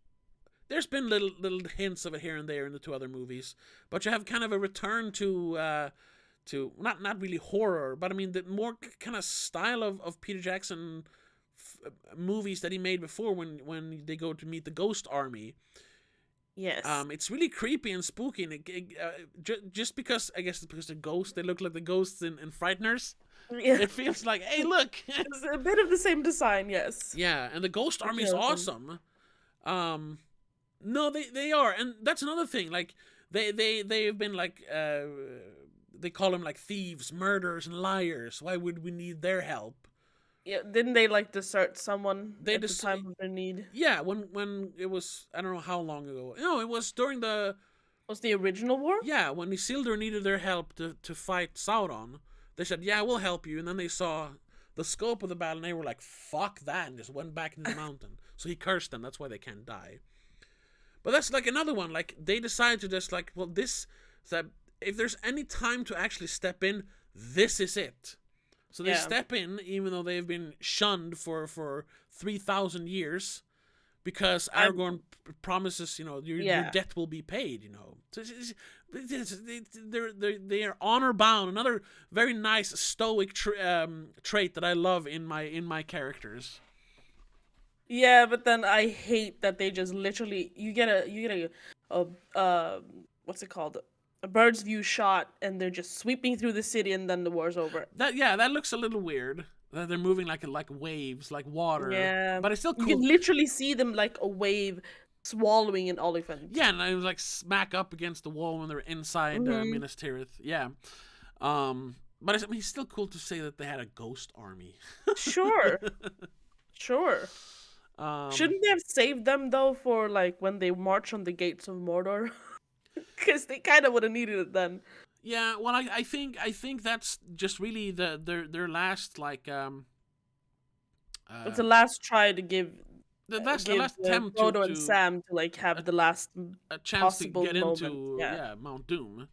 S1: there's been little hints of it here and there in the two other movies, but you have kind of a return to not really horror, but I mean the more kind of style of Peter Jackson movies that he made before, when they go to meet the Ghost Army.
S2: Yes.
S1: It's really creepy and spooky, and just because, I guess, because the ghosts, they look like the ghosts in Frighteners. Yeah. It feels like, hey, look,
S2: it's a bit of the same design, yes.
S1: Yeah, and the Ghost Army is awesome. No, they are, and that's another thing. Like they've been like they call them like thieves, murderers, and liars. Why would we need their help?
S2: Yeah, didn't they like desert someone at the time of their need?
S1: Yeah, when it was, I don't know how long ago. No, it was during the...
S2: Was the original war?
S1: Yeah, when Isildur needed their help to fight Sauron, they said, yeah, we'll help you. And then they saw the scope of the battle, and they were like, fuck that, and just went back into the mountain. So he cursed them. That's why they can't die. But that's like another one. Like, they decided to just like, well, that if there's any time to actually step in, this is it. So they step in, even though they've been shunned for 3,000 years, because Aragorn promises, your debt will be paid. So they are honor bound. Another very nice stoic trait that I love in my characters.
S2: Yeah, but then I hate that they just literally you get a what's it called? A bird's view shot, and they're just sweeping through the city, and then the war's over.
S1: That looks a little weird. They're moving like waves, like water.
S2: Yeah,
S1: but it's still cool.
S2: You can literally see them like a wave swallowing an elephant.
S1: Yeah, and I was like smack up against the wall when they're inside Minas Tirith. Yeah, but it's still cool to say that they had a ghost army.
S2: Sure. Shouldn't they have saved them though for like when they march on the gates of Mordor? Because they kind of would have needed it then.
S1: Yeah, well, I think that's just really their last like
S2: it's the last try to give
S1: the last attempt
S2: Frodo and Sam to like have the last
S1: a chance to get
S2: moment.
S1: into Mount Doom,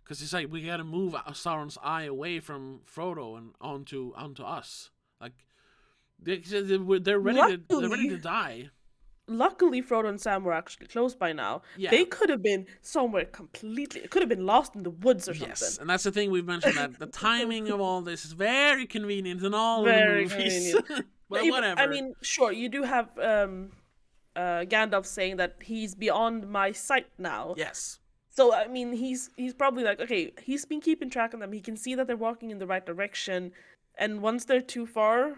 S1: because it's like we got to move Sauron's eye away from Frodo and onto us. Like they're ready to die.
S2: luckily Frodo and Sam were actually close by now.
S1: Yeah.
S2: They could have been somewhere completely. It could have been lost in the woods or something.
S1: Yes, and that's the thing we've mentioned, that the timing of all this is very convenient in all
S2: Very
S1: of the movies.
S2: convenient.
S1: But whatever.
S2: I mean, sure, you do have Gandalf saying that he's beyond my sight now.
S1: Yes.
S2: So I mean, he's probably like, okay, he's been keeping track of them. He can see that they're walking in the right direction, and once they're too far,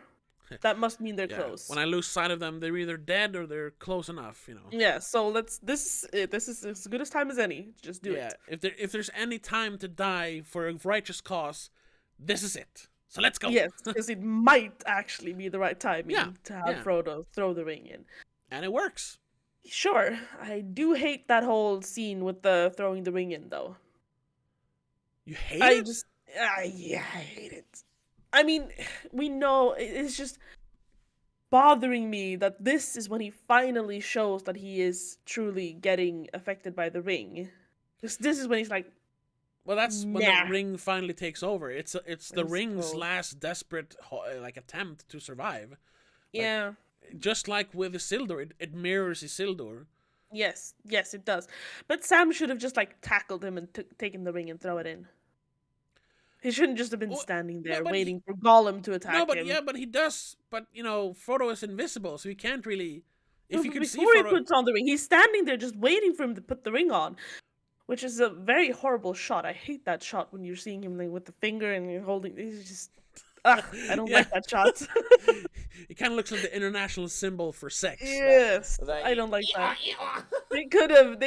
S2: that must mean they're close.
S1: When I lose sight of them, they're either dead or they're close enough, you know.
S2: Yeah. So this is as good as time as any. Just do it.
S1: Yeah. If there's any time to die for a righteous cause, this is it. So let's go.
S2: Yes, because it might actually be the right timing to have
S1: Yeah.
S2: Frodo throw the ring in.
S1: And it works.
S2: Sure, I do hate that whole scene with the throwing the ring in, though.
S1: You hate it?
S2: Yeah, I hate it. I mean, we know it's just bothering me that this is when he finally shows that he is truly getting affected by the ring. This is when he's like,
S1: well, that's when the ring finally takes over. It's the ring's
S2: cold.
S1: last desperate like attempt to survive.
S2: Yeah.
S1: Just like with Isildur, it mirrors Isildur.
S2: Yes, it does. But Sam should have just like tackled him and taken the ring and throw it in. He shouldn't just have been standing there waiting for Gollum to attack him.
S1: Yeah, but he does. But Frodo is invisible, so he can't really. If you can see
S2: before
S1: Frodo,
S2: he puts on the ring, he's standing there just waiting for him to put the ring on, which is a very horrible shot. I hate that shot when you're seeing him like with the finger and you're holding. It's just. I don't like that shot.
S1: It kind of looks like the international symbol for sex.
S2: Yes, I don't like that. They could have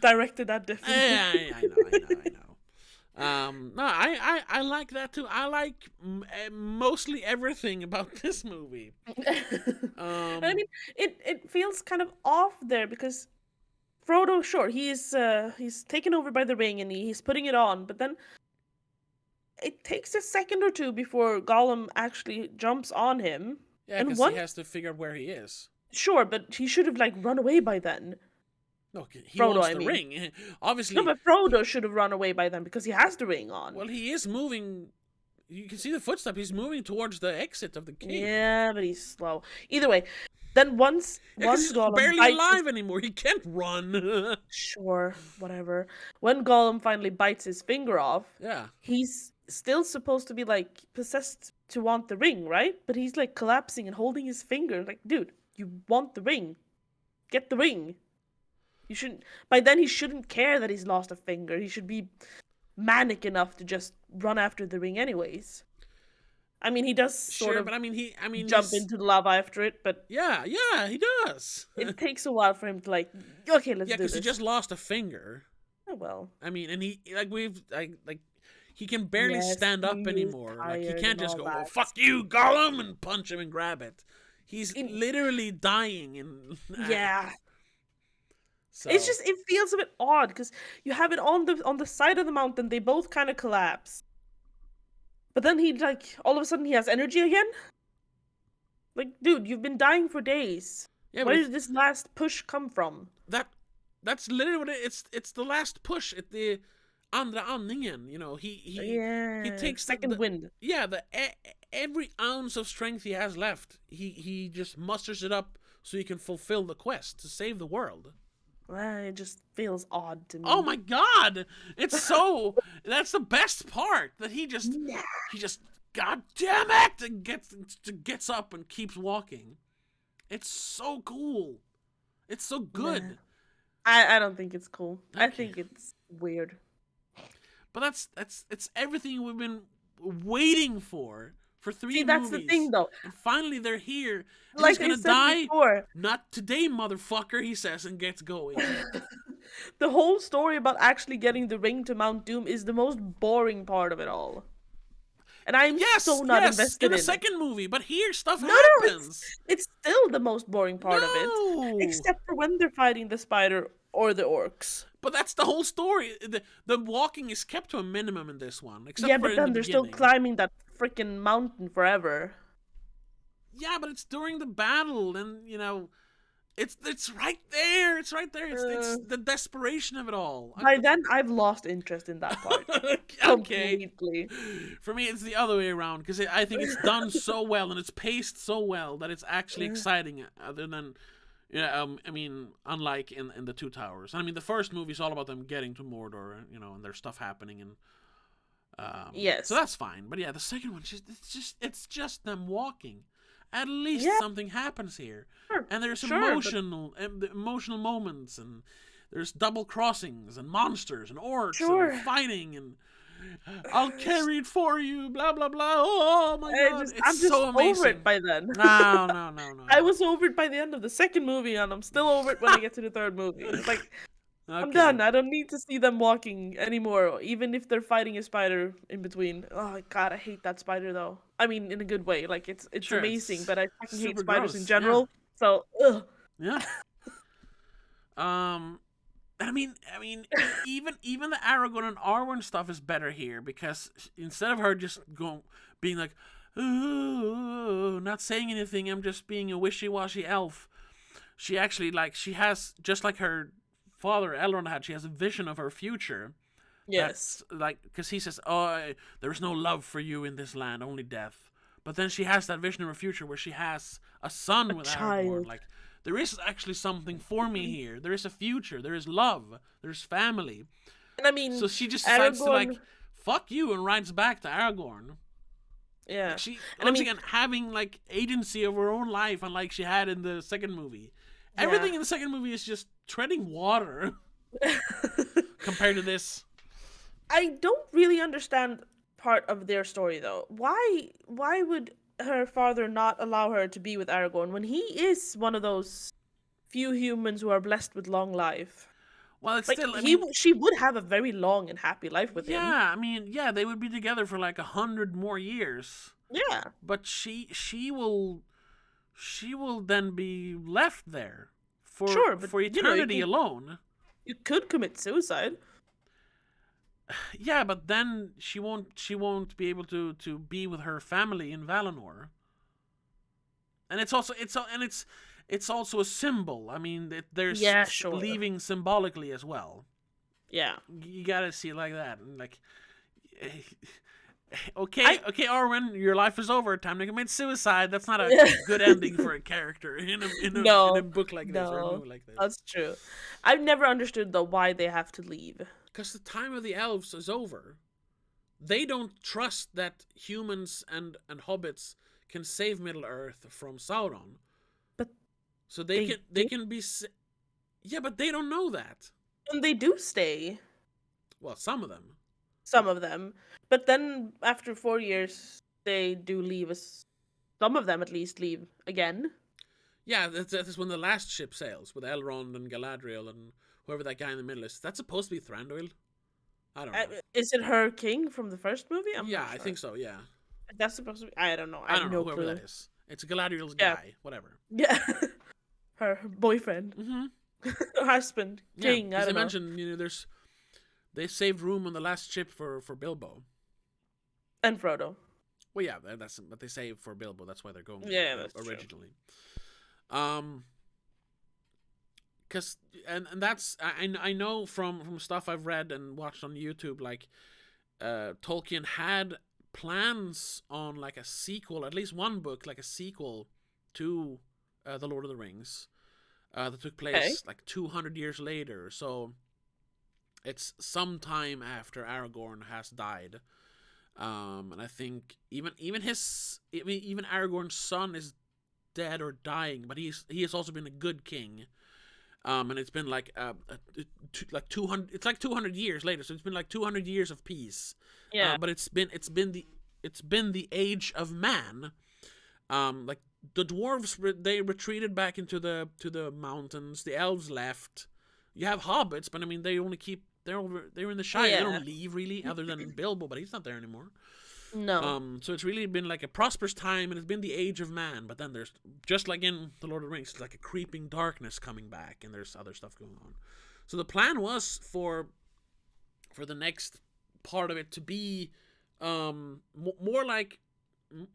S2: directed that differently.
S1: I know. No, I like that too. I like mostly everything about this movie.
S2: I mean, it feels kind of off there because Frodo, sure, he's taken over by the ring and he's putting it on, but then it takes a second or two before Gollum actually jumps on him.
S1: Yeah, because he has to figure out where he is.
S2: Sure, but he should have like run away by then.
S1: No, he
S2: Frodo,
S1: wants the ring. Obviously.
S2: No, but Frodo should have run away by then because he has the ring on.
S1: Well, he is moving. You can see the footstep. He's moving towards the exit of the cave.
S2: Yeah, but he's slow. Either way, then once Gollum
S1: barely alive anymore. He can't run.
S2: Sure, whatever. When Gollum finally bites his finger off, he's still supposed to be like possessed to want the ring, right? But he's like collapsing and holding his finger. Like, dude, you want the ring? Get the ring. You shouldn't. By then, he shouldn't care that he's lost a finger. He should be manic enough to just run after the ring, anyways. I mean, he does sort of.
S1: But I mean,
S2: jump into the lava after it. But
S1: yeah, he does.
S2: It takes a while for him to like. Okay, let's do this.
S1: Yeah, because he just lost a finger.
S2: Oh well.
S1: I mean, and he he can barely stand up anymore. Like he can't just go, "Oh, fuck you, Gollum," and punch him and grab it. He's literally dying and.
S2: Yeah.
S1: So.
S2: It's just, it feels a bit odd because you have it on the side of the mountain. They both kind of collapse, but then he like all of a sudden he has energy again. Like, dude, you've been dying for days. Yeah, where did this last push come from?
S1: That's literally what it's the last push. It's the andra andningen. He takes
S2: second wind.
S1: Yeah, every ounce of strength he has left, he just musters it up so he can fulfill the quest to save the world.
S2: It just feels odd to me.
S1: Oh my god! It's so... That's the best part, that he just... God damn it! And gets up and keeps walking. It's so cool. It's so good.
S2: I don't think it's cool. Okay. I think it's weird.
S1: But it's everything we've been waiting for 3 movies.
S2: That's the thing, though.
S1: And finally they're here.
S2: Like he's gonna die before.
S1: Not today, motherfucker, he says, and gets going.
S2: The whole story about actually getting the ring to Mount Doom is the most boring part of it all. And I'm so not invested in
S1: the second movie, but here stuff happens.
S2: No, it's still the most boring part of it. Except for when they're fighting the spider or the orcs.
S1: But that's the whole story. The walking is kept to a minimum in this one. Except for
S2: but then they're still climbing that freaking mountain forever.
S1: Yeah, but it's during the battle, and It's right there. It's right there. It's the desperation of it all.
S2: By then, I've lost interest in that part.
S1: Okay.
S2: Completely.
S1: For me, it's the other way around because I think it's done so well and it's paced so well that it's actually exciting. Other than, I mean, unlike in the Two Towers. I mean, the first movie is all about them getting to Mordor, and there's stuff happening, and
S2: yes.
S1: So that's fine. But yeah, the second one, it's just them walking. At least something happens here, and there's emotional moments, and there's double crossings, and monsters, and orcs, and fighting, and I'll carry it for you, blah blah blah. Oh my god,
S2: I'm just
S1: so amazing.
S2: over it by then.
S1: No.
S2: I was over it by the end of the second movie, and I'm still over it when I get to the third movie. It's like, okay. I'm done. I don't need to see them walking anymore, even if they're fighting a spider in between. Oh god, I hate that spider though. I mean, in a good way. Like it's amazing, but I fucking hate spiders in general. Yeah. So, ugh.
S1: Yeah. I mean, even the Aragorn and Arwen stuff is better here because instead of her just being like, ooh, not saying anything, I'm just being a wishy-washy elf. She actually she has, just like her father Elrond had, she has a vision of her future.
S2: Yes.
S1: That's because he says, "Oh, there is no love for you in this land, only death." But then she has that vision of her future where she has a son with Aragorn. Like, there is actually something for me here. There is a future. There is love. There's family.
S2: And I mean,
S1: so she just decides to fuck you and rides back to Aragorn.
S2: Yeah.
S1: She once again having agency of her own life, unlike she had in the second movie. Yeah. Everything in the second movie is just treading water compared to this.
S2: I don't really understand part of their story though. Why would her father not allow her to be with Aragorn when he is one of those few humans who are blessed with long life?
S1: Well, it's still.
S2: She would have a very long and happy life with him.
S1: Yeah, I mean, they would be together for 100 more years.
S2: Yeah,
S1: but she will then be left there for eternity alone.
S2: You could commit suicide.
S1: Yeah, but then she won't be able to be with her family in Valinor. And it's also a symbol. I mean, there's leaving symbolically as well.
S2: Yeah,
S1: you gotta see it like that. And okay, Arwen, your life is over. Time to commit suicide. That's not a good ending for a character in a book like this or a movie like this.
S2: That's true. I've never understood though why they have to leave.
S1: Because the time of the elves is over. They don't trust that humans and hobbits can save Middle Earth from Sauron.
S2: But
S1: so they can be. Yeah, but they don't know that.
S2: And they do stay.
S1: Well, some of them.
S2: Some of them, but then after 4 years, they do leave us. Some of them, at least, leave again.
S1: Yeah, that's when the last ship sails with Elrond and Galadriel and whoever that guy in the middle is. That's supposed to be Thranduil. I don't know.
S2: Is it her king from the first movie? I'm not sure.
S1: I think so. Yeah.
S2: That's supposed to be. I don't know.
S1: I don't know whoever that is. It's Galadriel's guy. Whatever.
S2: Yeah. her boyfriend.
S1: Mm-hmm.
S2: Husband. King. I don't know.
S1: They mentioned, they saved room on the last ship for Bilbo.
S2: And Frodo.
S1: Well, yeah, that's what they saved for Bilbo. That's why they're going
S2: that's
S1: originally. True. Cause that's I know from stuff I've read and watched on YouTube, Tolkien had plans on a sequel, at least one book, a sequel to The Lord of the Rings, that took place 200 years later. So it's sometime after Aragorn has died, and I think even Aragorn's son is dead or dying, but he has also been a good king. And it's been 200. It's 200 years later, so it's been 200 years of peace.
S2: Yeah.
S1: But it's been the age of man. The dwarves they retreated back into the mountains. The elves left. You have hobbits, but I mean they're in the Shire. They don't leave really, other than Bilbo, but he's not there anymore.
S2: No.
S1: So it's really been a prosperous time, and it's been the age of man. But then there's, just like in The Lord of the Rings, it's a creeping darkness coming back, and there's other stuff going on. So the plan was for the next part of it to be more like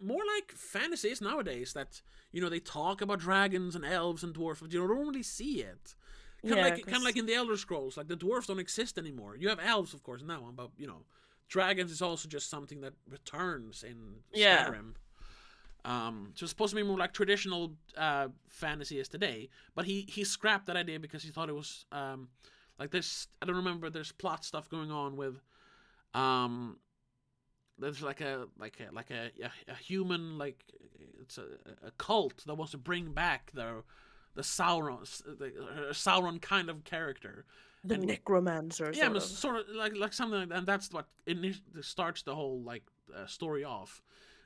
S1: more like fantasies nowadays that, they talk about dragons and elves and dwarves, but you don't really see it. Kind of like in the Elder Scrolls, like the dwarves don't exist anymore. You have elves, of course, now, but dragons is also just something that returns in Skyrim. So it's supposed to be more like traditional fantasy as today, but he scrapped that idea because he thought it was like this. I don't remember. There's plot stuff going on with there's like a human, like it's a cult that wants to bring back the Sauron kind of character.
S2: The necromancer.
S1: Yeah, sort of like something like that, and that's what starts the whole story off.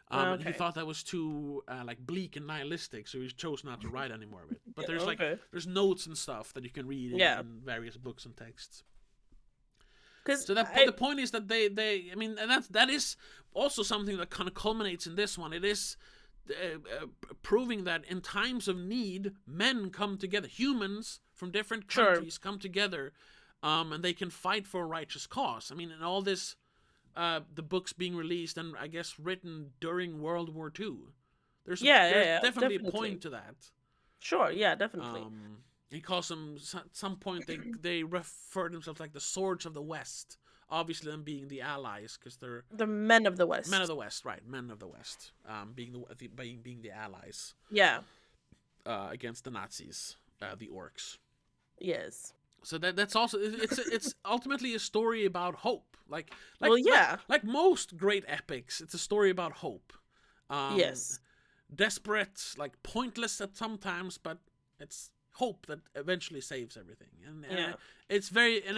S1: And he thought that was too like bleak and nihilistic, so he chose not to write any more of it. But there's there's notes and stuff that you can read in various books and texts. So the point is that they I mean, and that is also something that kind of culminates in this one. It is proving that in times of need, men come together, humans from different countries come together, and they can fight for a righteous cause. I mean, and all this, the books being released and I guess written during World War II. There's definitely a point to that.
S2: Sure, yeah, definitely.
S1: He calls them, at some point they refer to themselves like the Swords of the West. Obviously them being the allies, because they're
S2: the Men of the West.
S1: Men of the West, right? Men of the West, being the allies.
S2: Yeah.
S1: Against the Nazis, the orcs.
S2: Yes.
S1: So that's also it's ultimately a story about hope. Like most great epics, it's a story about hope.
S2: Yes.
S1: Desperate, like pointless at sometimes, but it's hope that eventually saves everything. And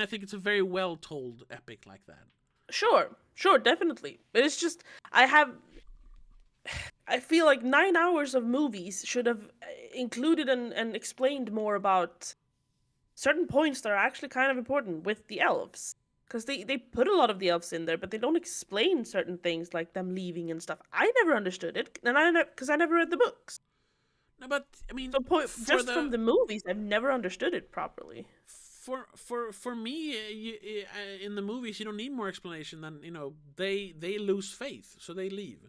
S1: I think it's a very well told epic like that. Sure, definitely. But it's just I feel like 9 hours of movies should have included and explained more about certain points that are actually kind of important with the elves. Because they put a lot of the elves in there, but they don't explain certain things like them leaving and stuff. I never understood it, and because I never read the books. No, but I mean,
S2: from the movies, I've never understood it properly.
S1: For me, in the movies, you don't need more explanation than they lose faith, so they leave.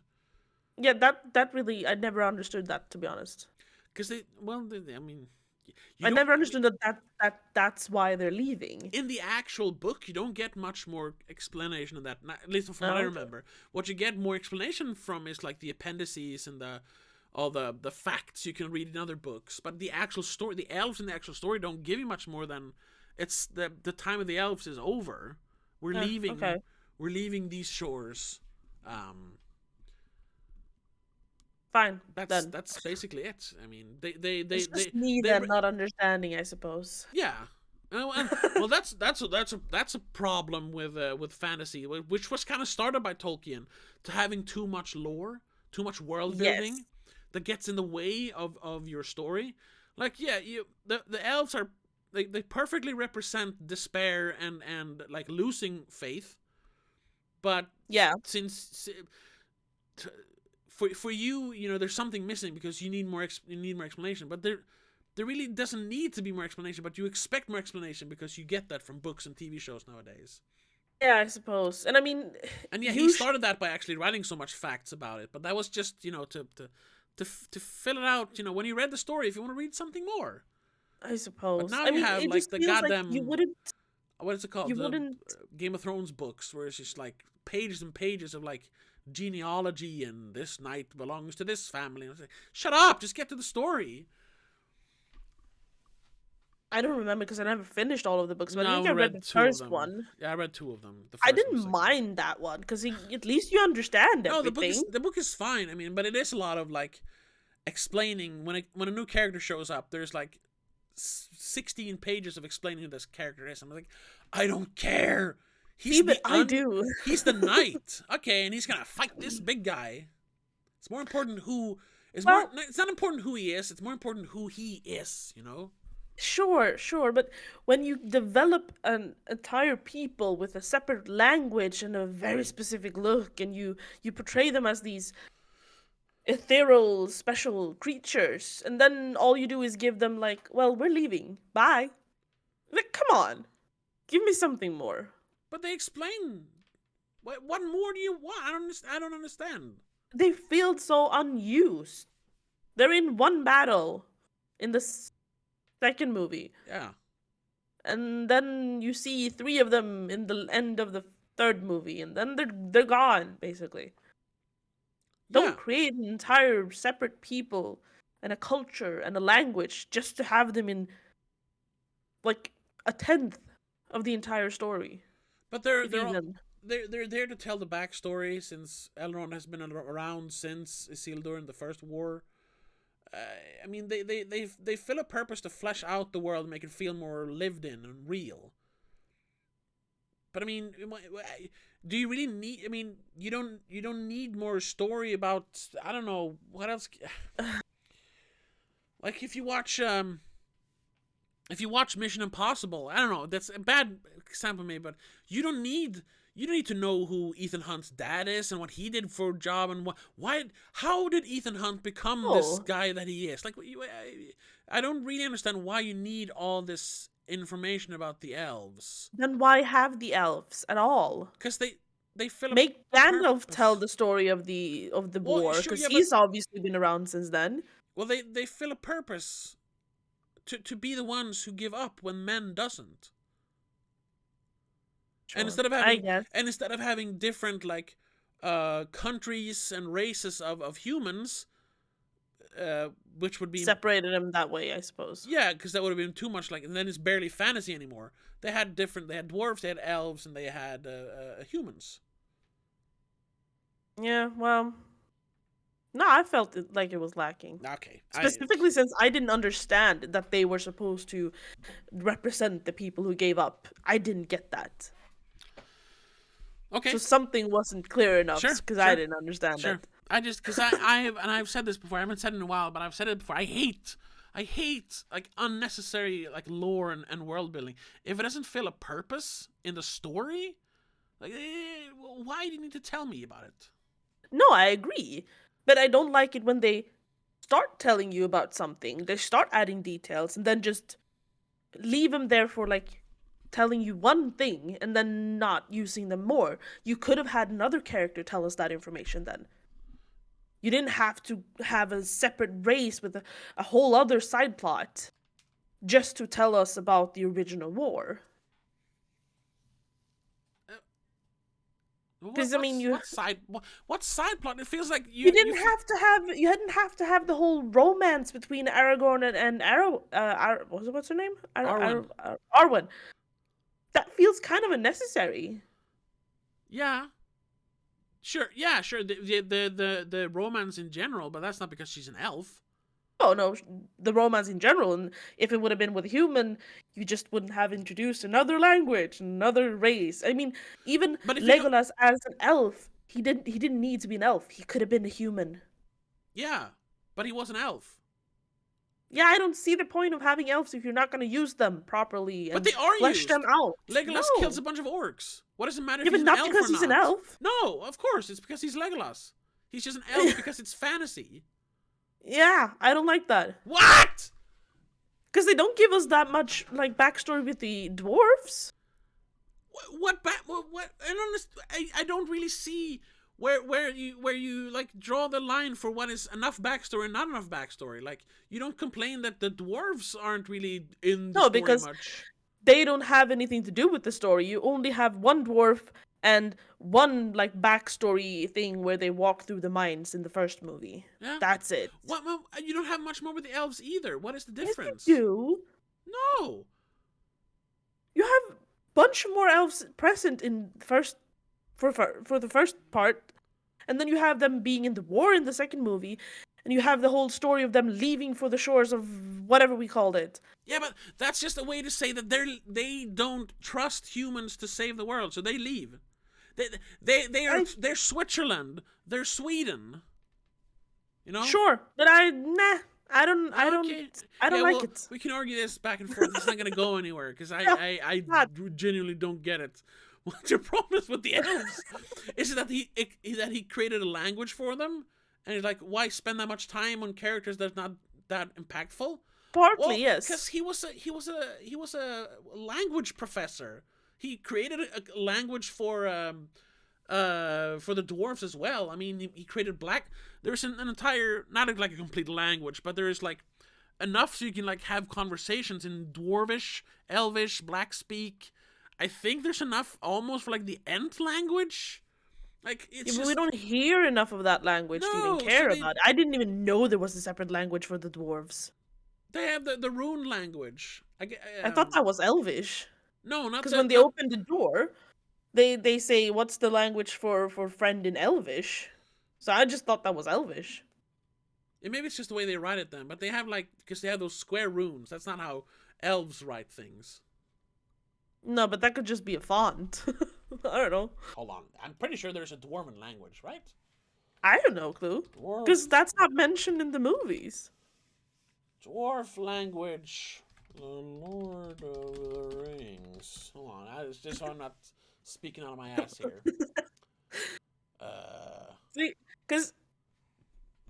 S2: Yeah, that really, I never understood that, to be honest.
S1: Because I mean,
S2: I never understood that's why they're leaving.
S1: In the actual book, you don't get much more explanation of that. At least from what I remember, what you get more explanation from is like the appendices and all the facts you can read in other books. But the actual story, the elves in the actual story don't give you much more than it's the time of the elves is over. We're leaving. Okay. We're leaving these shores.
S2: Fine.
S1: That's basically it. I mean, they
S2: me that not understanding, I suppose.
S1: Yeah. Well, that's a problem with fantasy, which was kind of started by Tolkien, to having too much lore, too much world building that gets in the way of your story. Like, the elves are they perfectly represent despair and like losing faith, but since for you, there's something missing because you need more explanation. But there really doesn't need to be more explanation, but you expect more explanation because you get that from books and TV shows nowadays.
S2: Yeah, I suppose. And I mean,
S1: he started that by actually writing so much facts about it, but that was just to fill it out. When you read the story, if you want to read something more,
S2: I suppose.
S1: But now you have like the goddamn
S2: like you wouldn't.
S1: What is it called? Game of Thrones books, where it's just like pages and pages of like genealogy and this knight belongs to this family. And I was like, shut up! Just get to the story.
S2: I don't remember because I never finished all of the books, but I think I read the first one.
S1: Yeah, I read 2 of them.
S2: I didn't mind that one because at least you understand everything.
S1: No, the book is fine. I mean, but it is a lot of like explaining when a new character shows up. There's like 16 pages of explaining who this character is. I'm like, I don't care.
S2: I do.
S1: He's the knight. Okay, and he's gonna fight this big guy. It's more important who. It's not important who he is. It's more important who he is.
S2: Sure, but when you develop an entire people with a separate language and a very specific look, and you portray them as these ethereal, special creatures, and then all you do is give them like, well, we're leaving, bye. Like, come on, give me something more.
S1: But they explain. What more do you want? I don't understand.
S2: they feel so unused. They're in one battle in the second movie.
S1: Yeah.
S2: And then you see 3 of them in the end of the third movie, and then they're gone, basically.
S1: Yeah.
S2: Don't create an entire separate people and a culture and a language just to have them in like a tenth of the entire story.
S1: But
S2: If even.
S1: they're there to tell the backstory, since Elrond has been around since Isildur in the First War. I mean, they fill a purpose to flesh out the world and make it feel more lived in and real. But I mean, do you really need? I mean, you don't need more story about, I don't know what else. Like if you watch Mission Impossible, I don't know, that's a bad example maybe, but you don't need to know who Ethan Hunt's dad is and what he did for a job and how did Ethan Hunt become this guy that he is. Like, I don't really understand why you need all this information about the elves.
S2: Then why have the elves at all?
S1: Because they fill
S2: Make
S1: a
S2: Gandalf
S1: purpose.
S2: tell the story of the war, because he's obviously been around since then.
S1: Well, they fill a purpose to be the ones who give up when men doesn't.
S2: Sure.
S1: And instead of having different like countries and races of humans, which would be
S2: separated them that way, I suppose.
S1: Yeah, because that would have been too much. Like, and then it's barely fantasy anymore. They had dwarves, they had elves, and they had humans.
S2: Yeah, well, no, I felt like it was lacking.
S1: Okay.
S2: Specifically since I didn't understand that they were supposed to represent the people who gave up. I didn't get that.
S1: Okay.
S2: So something wasn't clear enough because I didn't understand it.
S1: I just, because I've said this before, I haven't said it in a while, but I've said it before, I hate like unnecessary like lore and world building. If it doesn't fill a purpose in the story, like, why do you need to tell me about it?
S2: No, I agree. But I don't like it when they start telling you about something, they start adding details, and then just leave them there for like telling you one thing and then not using them more. You could have had another character tell us that information then. You didn't have to have a separate race with a whole other side plot just to tell us about the original war. Because I mean,
S1: what side plot? It feels like
S2: you didn't have to have the whole romance between Aragorn and what's her name? Arwen. That feels kind of unnecessary.
S1: Yeah. Sure. Yeah. Sure. The romance in general, but that's not because she's an elf.
S2: Oh no, the romance in general, and if it would have been with a human, you just wouldn't have introduced another language, another race. I mean, even Legolas as an elf, he didn't need to be an elf. He could have been a human.
S1: Yeah, but he was an elf.
S2: Yeah, I don't see the point of having elves if you're not going to use them properly and
S1: but they are
S2: flesh them out.
S1: Legolas kills a bunch of orcs. What does it matter if
S2: he's an elf or not?
S1: Yeah, but not because
S2: he's an elf.
S1: No, of course, it's because he's Legolas. He's just an elf because it's fantasy.
S2: Yeah, I don't like that.
S1: What?
S2: Because they don't give us that much like backstory with the dwarves.
S1: What? I don't really see where you like draw the line for what is enough backstory and not enough backstory. Like, you don't complain that the dwarves aren't really in the story
S2: because
S1: much.
S2: They don't have anything to do with the story. You only have one dwarf and one like backstory thing where they walk through the mines in the first movie. Yeah. That's it.
S1: What? You don't have much more with the elves either. What is the difference?
S2: Yes, you do.
S1: No.
S2: You have a bunch more elves present in the first for the first part, and then you have them being in the war in the second movie, and you have the whole story of them leaving for the shores of whatever we called it.
S1: Yeah, but that's just a way to say that they don't trust humans to save the world, so they leave. They're Switzerland. They're Sweden. You know?
S2: Sure, but I don't like it.
S1: We can argue this back and forth. It's not gonna go anywhere because I genuinely don't get it. What your problem is with the elves? Is it that he created a language for them, and he's like, why spend that much time on characters that's not that impactful?
S2: Partly, yes.
S1: Because he was a language professor. He created a language for for the dwarves as well. I mean, he created black. There's an entire, not like a complete language, but there is like enough so you can like have conversations in dwarvish, elvish, black speak. I think there's enough almost for like the Ent language. Like it's
S2: but we don't hear enough of that language to even care about it. I didn't even know there was a separate language for the dwarves.
S1: They have the rune language.
S2: I thought that was Elvish.
S1: No, not
S2: because when they open the door, they say, "What's the language for friend in Elvish?" So I just thought that was Elvish.
S1: Maybe it's just the way they write it then, but they have like because they have those square runes. That's not how elves write things.
S2: No, but that could just be a font. I don't know.
S1: Hold on, I'm pretty sure there's a dwarven language, right?
S2: I have no clue because that's not mentioned in the movies.
S1: Dwarf language, the Lord of the Rings. Hold on, it's just so I'm not speaking out of my ass here.
S2: See, because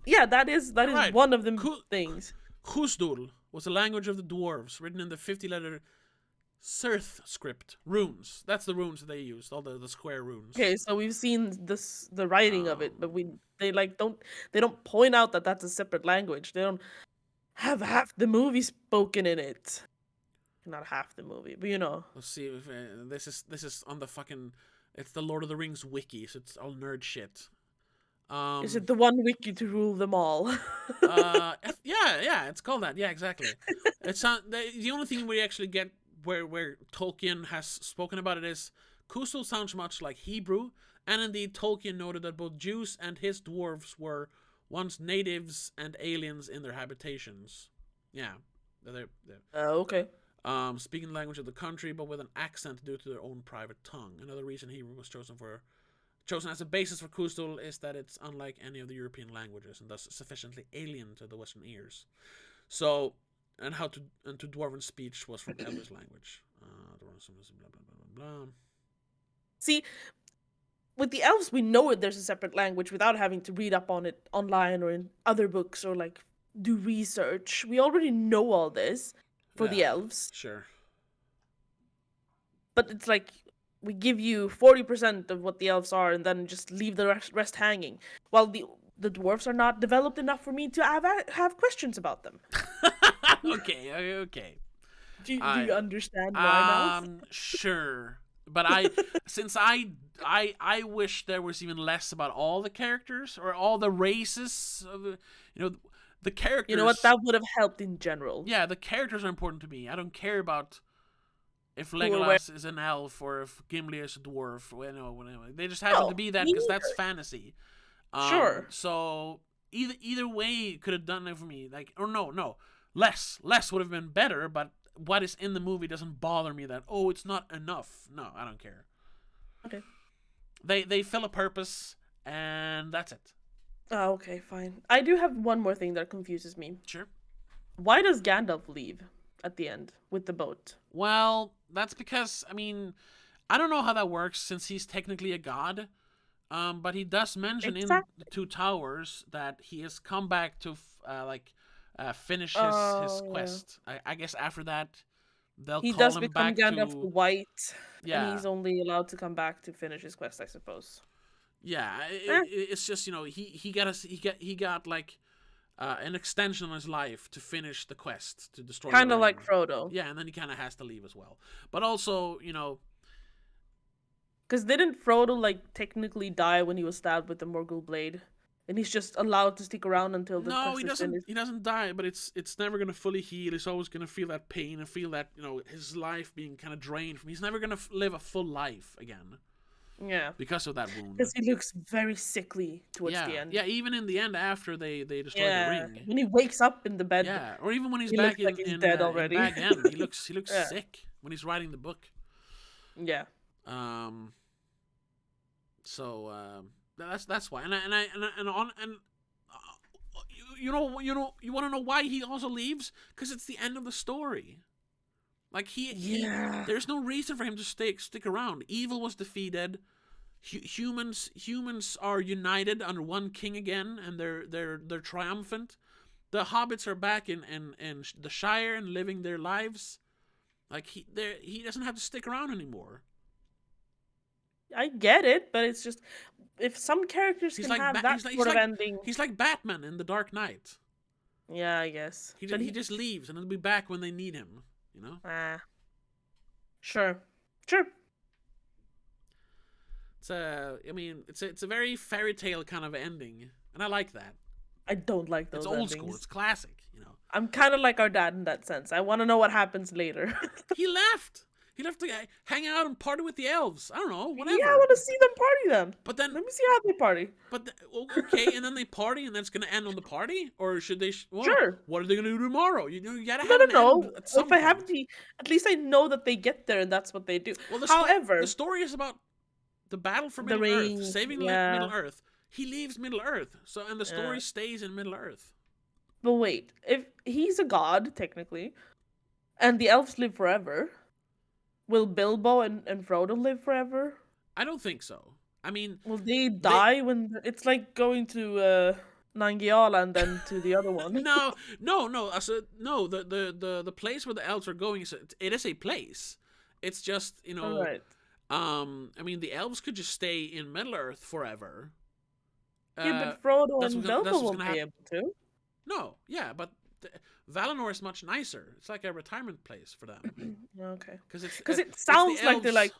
S2: yeah, that is right. One of the things.
S1: Khusdul was the language of the dwarves, written in the 50-letter Sirth script. Runes. That's the runes that they used, all the square runes.
S2: Okay, so we've seen the writing of it, but they don't point out that that's a separate language. They don't have half the movie spoken in it. Not half the movie, but you know.
S1: Let's see if this is on the fucking. It's the Lord of the Rings wiki, so it's all nerd shit.
S2: Is it the one wiki to rule them all?
S1: Yeah, it's called that. Yeah, exactly. It's not the only thing we actually get where Tolkien has spoken about it is Khusdul sounds much like Hebrew, and indeed Tolkien noted that both Jews and his dwarves were once natives and aliens in their habitations. Yeah, they're
S2: okay.
S1: Speaking the language of the country, but with an accent due to their own private tongue. Another reason Hebrew was chosen as a basis for Khusdul is that it's unlike any of the European languages and thus sufficiently alien to the Western ears. So, and to Dwarven speech was from Elvish language. Blah, blah, blah, blah.
S2: See, with the elves, we know there's a separate language without having to read up on it online or in other books or like do research. We already know all this for the elves.
S1: Sure.
S2: But it's like we give you 40% of what the elves are and then just leave the rest hanging. While the dwarves are not developed enough for me to have questions about them.
S1: Okay.
S2: Do you understand why now?
S1: Sure. But since I wish there was even less about all the characters or all the races of the characters.
S2: You know what? That would have helped in general.
S1: Yeah, the characters are important to me. I don't care about if Legolas is an elf or if Gimli is a dwarf. They just happen to be that because that's fantasy.
S2: Sure.
S1: So either way could have done it for me. Like, or no, less would have been better. But what is in the movie doesn't bother me. That it's not enough. No, I don't care.
S2: Okay.
S1: They fill a purpose, and that's it.
S2: Oh, okay, fine. I do have one more thing that confuses me.
S1: Sure.
S2: Why does Gandalf leave at the end with the boat?
S1: Well, that's because, I don't know how that works since he's technically a god. But he does mention in the Two Towers that he has come back to finish his quest. I guess after that, they'll call him back to... He does become
S2: Gandalf White, and he's only allowed to come back to finish his quest, I suppose.
S1: Yeah, it's just he got like an extension on his life to finish the quest to destroy.
S2: Kind of like Frodo.
S1: Yeah, and then he kind of has to leave as well. But also,
S2: because didn't Frodo technically die when he was stabbed with the Morgul blade, and he's just allowed to stick around until the quest is finished?
S1: He doesn't die, but it's never gonna fully heal. He's always gonna feel that pain and feel that his life being kind of drained from. He's never gonna live a full life again.
S2: Yeah.
S1: Because of that wound.
S2: Because he looks very sickly towards the end.
S1: Yeah, even in the end after they destroy the ring.
S2: When he wakes up in the bed.
S1: Yeah, or even when he's back in dead already. Back end, he looks sick when he's writing the book.
S2: Yeah.
S1: So that's why. You want to know why he also leaves? Because it's the end of the story. There's no reason for him to stick around. Evil was defeated. Humans are united under one king again, and they're triumphant. The hobbits are back in the Shire and living their lives. He doesn't have to stick around anymore.
S2: I get it, but it's just if some characters can have that sort of ending.
S1: He's like Batman in The Dark Knight.
S2: Yeah, I guess.
S1: He just leaves and he'll be back when they need him. You know.
S2: Sure.
S1: It's a very fairy tale kind of ending, and I like that.
S2: I don't like those.
S1: It's old school. It's classic. You know.
S2: I'm kind of like our dad in that sense. I want to know what happens later.
S1: He left. He left to hang out and party with the elves. I don't know, whatever.
S2: Yeah, I want to see them party then.
S1: But then
S2: let me see how they party.
S1: But okay, and then they party, and then it's gonna end on the party, or should they?
S2: Sure.
S1: What are they gonna do tomorrow? You gotta have
S2: an end at some point. At least I know that they get there, and that's what they do.
S1: Well,
S2: however,
S1: the story is about the battle for Middle Earth, saving Middle Earth. He leaves Middle Earth, and the story stays in Middle Earth.
S2: But wait, if he's a god technically, and the elves live forever, will Bilbo and Frodo live forever?
S1: I don't think so. I mean,
S2: will they die when it's like going to Nangiala and then to the other one?
S1: No. The place where the elves are going it is a place. It's just
S2: Right.
S1: I mean, the elves could just stay in Middle Earth forever.
S2: Yeah, but Frodo and Bilbo won't be able to.
S1: No, yeah, but Valinor is much nicer. It's like a retirement place for them.
S2: Okay.
S1: Because
S2: it sounds like they're like,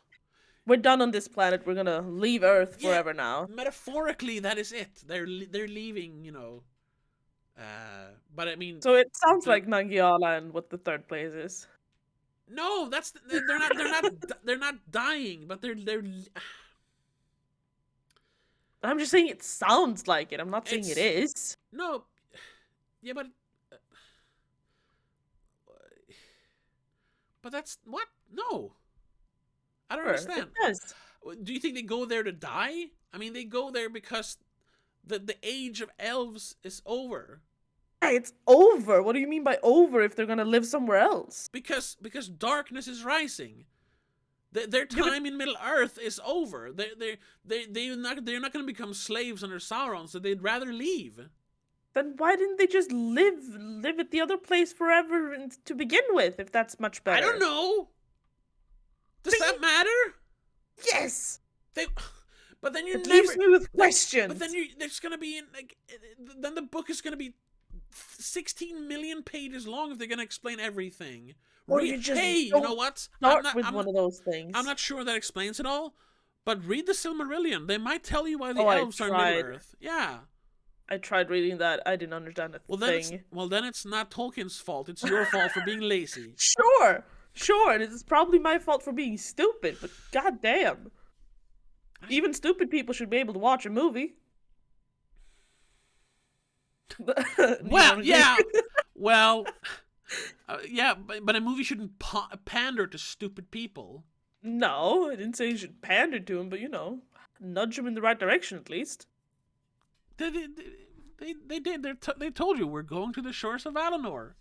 S2: we're done on this planet. We're gonna leave Earth forever now.
S1: Metaphorically, that is it. They're leaving. But I mean.
S2: So it sounds like Nangiala and what the third place is.
S1: No, they're not dying, but they're.
S2: I'm just saying it sounds like it. I'm not saying it is.
S1: No. Yeah, but that's what? No. I don't understand.
S2: It does.
S1: Do you think they go there to die? I mean, they go there because the age of elves is over.
S2: It's over. What do you mean by over if they're gonna live somewhere else?
S1: Because darkness is rising. Their time in Middle Earth is over. They're not going to become slaves under Sauron, so they'd rather leave.
S2: Then why didn't they just live at the other place forever to begin with, if that's much better?
S1: I don't know. Does that matter?
S2: Yes.
S1: But then
S2: it leaves me with questions.
S1: But then there's going to be then the book is going to be 16 million pages long if they're going to explain everything.
S2: Or
S1: you know what?
S2: Start with one of those things.
S1: I'm not sure that explains it all, but read the Silmarillion. They might tell you why the elves are in Middle Earth. Yeah.
S2: I tried reading that. I didn't understand a thing.
S1: Then it's not Tolkien's fault. It's your fault for being lazy.
S2: Sure. And it's probably my fault for being stupid, but goddamn. Even stupid people should be able to watch a movie.
S1: Well, yeah. Well... yeah, but a movie shouldn't pander to stupid people.
S2: No, I didn't say you should pander to them, but nudge them in the right direction at least.
S1: They did. They told you we're going to the shores of Valinor.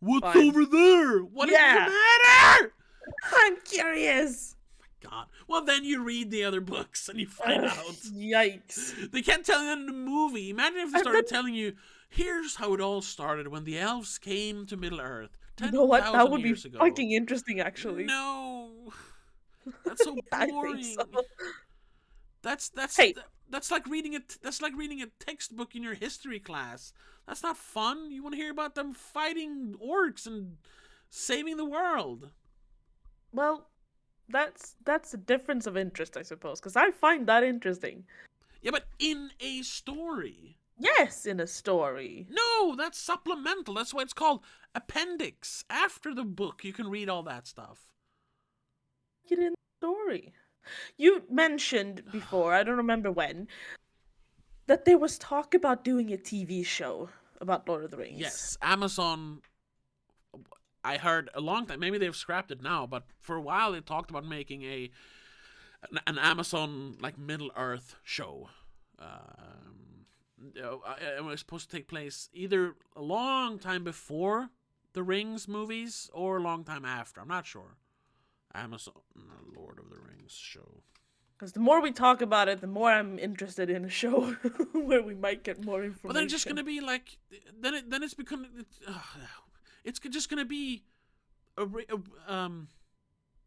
S1: What's over there? What is the matter?
S2: I'm curious.
S1: Oh my God. Well, then you read the other books and you find out.
S2: Yikes.
S1: They can't tell you that in the movie. Imagine if they started telling you, here's how it all started when the elves came to Middle Earth.
S2: You know what? That would be fucking interesting, actually.
S1: No. That's so boring.
S2: I think so.
S1: That's like reading a textbook in your history class. That's not fun. You want to hear about them fighting orcs and saving the world.
S2: Well, that's a difference of interest, I suppose, because I find that interesting.
S1: Yeah, but in a story.
S2: Yes, in a story.
S1: No, that's supplemental. That's why it's called appendix. After the book, you can read all that stuff.
S2: Get in the story. You mentioned before, I don't remember when, that there was talk about doing a TV show about Lord of the Rings.
S1: Yes, Amazon. I heard a long time. Maybe they've scrapped it now, but for a while they talked about making an Amazon like Middle Earth show. It was supposed to take place either a long time before the Rings movies or a long time after. I'm not sure. Amazon Lord of the Rings show.
S2: Because the more we talk about it, the more I'm interested in a show where we might get more information.
S1: But then it's just gonna be like, then it's just gonna be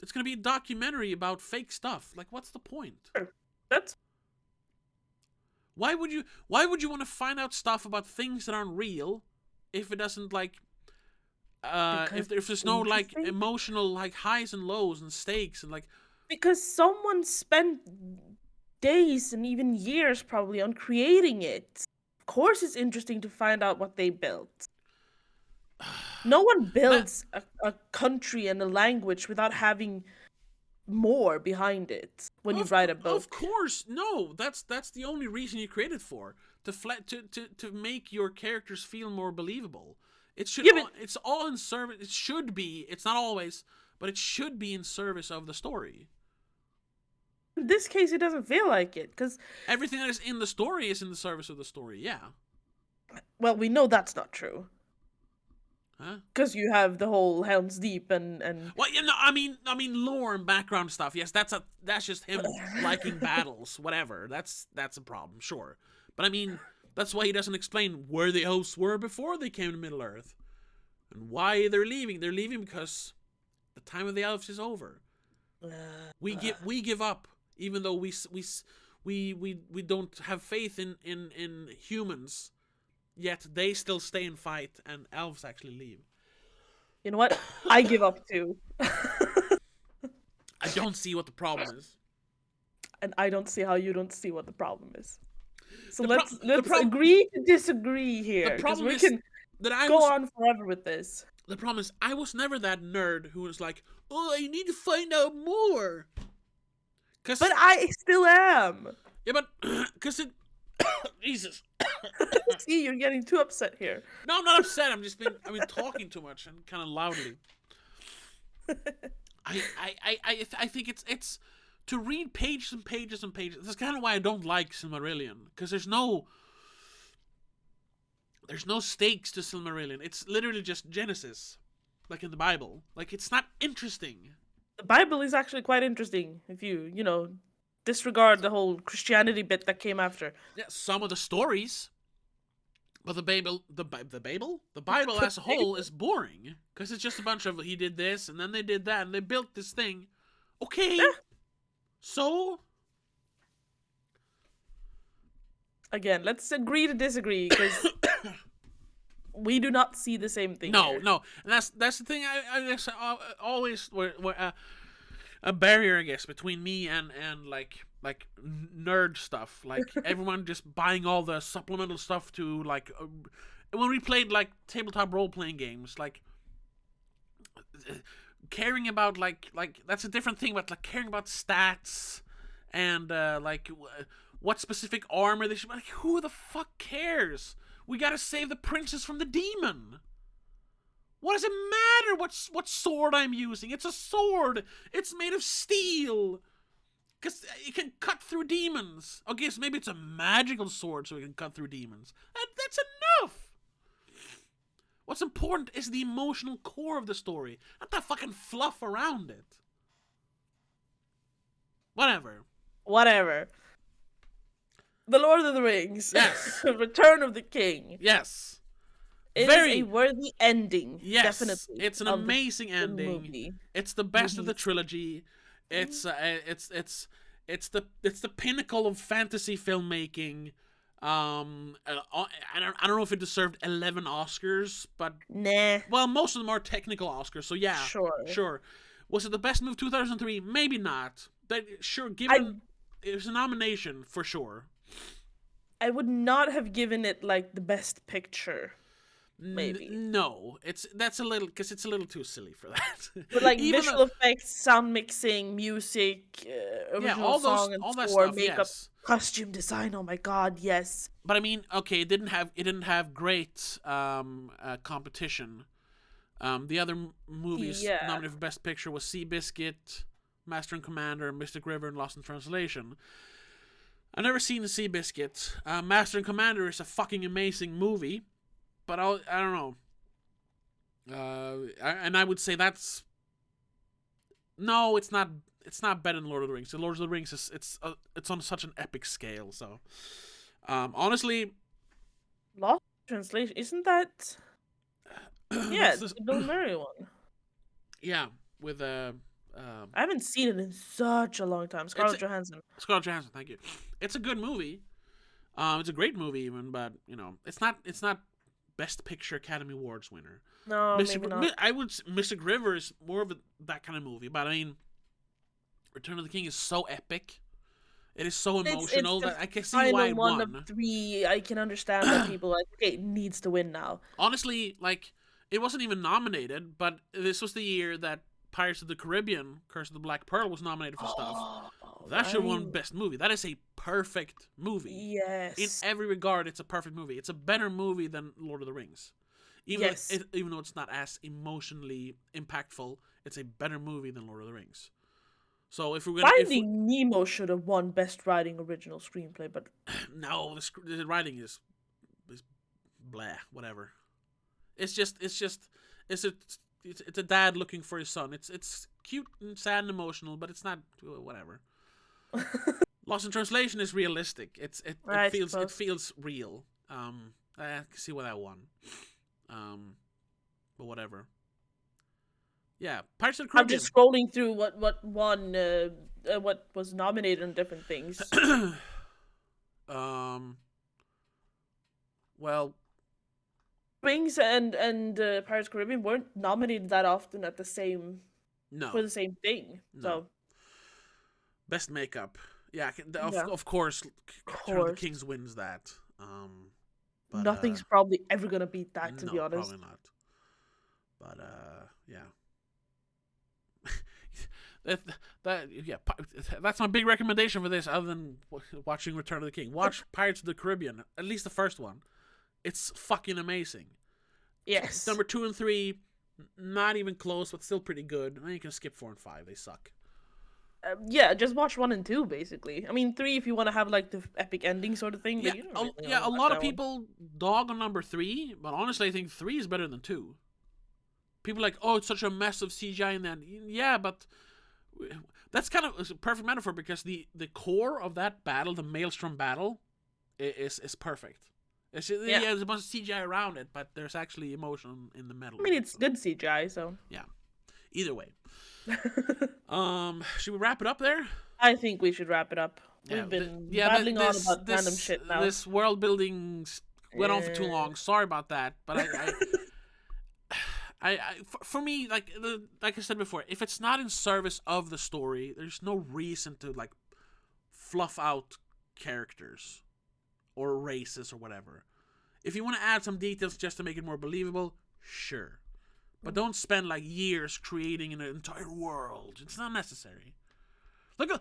S1: It's gonna be a documentary about fake stuff. Like, what's the point?
S2: That's
S1: Why would you want to find out stuff about things that aren't real if it doesn't like if there's no like emotional like highs and lows and stakes and like
S2: because someone spent days and even years probably on creating it. Of course it's interesting to find out what they built. No one builds a country and a language without having more behind it when you write a book.
S1: Of course, no. That's the only reason you create it for, to make your characters feel more believable. It should it's all in service. It should be. It's not always, but it should be in service of the story.
S2: In this case, it doesn't feel like it because
S1: everything that is in the story is in the service of the story. Yeah.
S2: Well, we know that's not true.
S1: Huh?
S2: Because you have the whole Helm's Deep and
S1: well, you know, I mean lore and background stuff. Yes, that's just him liking battles, whatever. That's a problem, sure. But I mean, that's why he doesn't explain where the elves were before they came to Middle Earth, and why they're leaving. They're leaving because the time of the elves is over. We give up, even though we don't have faith in humans. Yet they still stay and fight, and elves actually leave.
S2: You know what? I give up too.
S1: I don't see what the problem is.
S2: And I don't see how you don't see what the problem is. So let's agree to disagree here. Because we can go on forever with this.
S1: The problem is, I was never that nerd who was like, oh, I need to find out more.
S2: But I still am.
S1: Yeah, but because it... Jesus.
S2: See, you're getting too upset here.
S1: No, I'm not upset. I've been talking too much and kind of loudly. I think it's to read pages and pages and pages. That's kind of why I don't like Silmarillion, because there's no stakes to Silmarillion. It's literally just Genesis, like in the Bible. Like, it's not interesting.
S2: The Bible is actually quite interesting if you disregard the whole Christianity bit that came after.
S1: Yeah, some of the stories, but the Bible as a whole is boring, because it's just a bunch of he did this and then they did that and they built this thing. Okay, so
S2: again, let's agree to disagree, because we do not see the same thing.
S1: No,
S2: here.
S1: No, and that's the thing. I always a barrier, I guess, between me and like nerd stuff. Like everyone just buying all the supplemental stuff to like when we played like tabletop role playing games, like caring about like that's a different thing. But like caring about stats and like what specific armor they should. Like, who the fuck cares? We gotta save the princess from the demon. What does it matter what sword I'm using? It's a sword. It's made of steel. Because it can cut through demons. Okay, so maybe it's a magical sword so it can cut through demons. And that's enough. What's important is the emotional core of the story, not that fucking fluff around it. Whatever.
S2: The Lord of the Rings.
S1: Yes.
S2: Return of the King.
S1: Yes.
S2: It is a worthy ending.
S1: Yes,
S2: definitely.
S1: It's an amazing ending. It's the best of the trilogy. It's the pinnacle of fantasy filmmaking. I don't know if it deserved 11 Oscars, but
S2: nah.
S1: Well, most of them are technical Oscars, so yeah. Sure. Was it the best movie of 2003? Maybe not. But sure, given it was a nomination for sure.
S2: I would not have given it like the best picture. Maybe
S1: no, that's a little because it's a little too silly for that.
S2: But like visual effects, sound mixing, music, original
S1: all
S2: song and
S1: all
S2: score,
S1: that stuff,
S2: makeup,
S1: yes.
S2: Costume design. Oh my god, yes.
S1: But I mean, okay, it didn't have great competition. The other movies nominated for Best Picture was Seabiscuit, Master and Commander, Mystic River, and Lost in Translation. I've never seen Seabiscuit. Master and Commander is a fucking amazing movie. But I don't know. And I would say that's... No, it's not better than Lord of the Rings. The Lord of the Rings it's on such an epic scale. So, honestly,
S2: Lost Translation, isn't that? Yeah, it's the Bill Murray one.
S1: Yeah, with
S2: I haven't seen it in such a long time. Scarlett Johansson.
S1: Scarlett Johansson, thank you. It's a good movie. It's a great movie even, but it's not Best Picture Academy Awards winner.
S2: No, maybe not.
S1: I would Mystic River is more of that kind of movie, but I mean, Return of the King is so epic. It is so emotional that I can see why it won.
S2: One of 3. I can understand that people are like, okay, it needs to win now.
S1: Honestly, like, it wasn't even nominated, but this was the year that Pirates of the Caribbean, Curse of the Black Pearl, was nominated for stuff. That should have won Best Movie. That is a perfect movie.
S2: Yes.
S1: In every regard, it's a perfect movie. It's a better movie than Lord of the Rings. Even though it's not as emotionally impactful, it's a better movie than Lord of the Rings. So if we're gonna,
S2: Finding Nemo should have won Best Writing Original Screenplay, but
S1: no, the writing is blah, whatever. It's a dad looking for his son. It's cute and sad and emotional, but it's not whatever. Lost in Translation is realistic. It feels real. I can see why that won. But whatever. Yeah, Pirates of the Caribbean.
S2: I'm just scrolling through what won, what was nominated on different things.
S1: Well,
S2: Rings and Pirates of the Caribbean weren't nominated that often for the same thing.
S1: No.
S2: So
S1: Best Makeup. Yeah, of course. Return of the Kings wins that. But,
S2: nothing's probably ever gonna beat that, to be honest.
S1: Probably not. But yeah. That's my big recommendation for this, other than watching Return of the King. Watch Pirates of the Caribbean, at least the first one. It's fucking amazing.
S2: Yes.
S1: Number 2 and 3, not even close, but still pretty good. And then you can skip 4 and 5; they suck.
S2: Yeah, just watch 1 and 2, basically. I mean, 3 if you want to have like the epic ending sort of thing.
S1: Yeah,
S2: but
S1: a lot of people dog on number 3, but honestly, I think 3 is better than 2. People are like, oh, it's such a mess of CGI in that. Yeah, but that's kind of a perfect metaphor, because the core of that battle, the Maelstrom battle, is perfect. There's a bunch of CGI around it, but there's actually emotion in the metal.
S2: I mean, it's good CGI, so
S1: yeah. Either way, should we wrap it up there?
S2: I think we should wrap it up. We've been babbling on about random shit now.
S1: This world building went on for too long. Sorry about that, but for me, like I said before, if it's not in service of the story, there's no reason to like fluff out characters or races or whatever. If you want to add some details just to make it more believable, sure. But don't spend like years creating an entire world. It's not necessary. Look at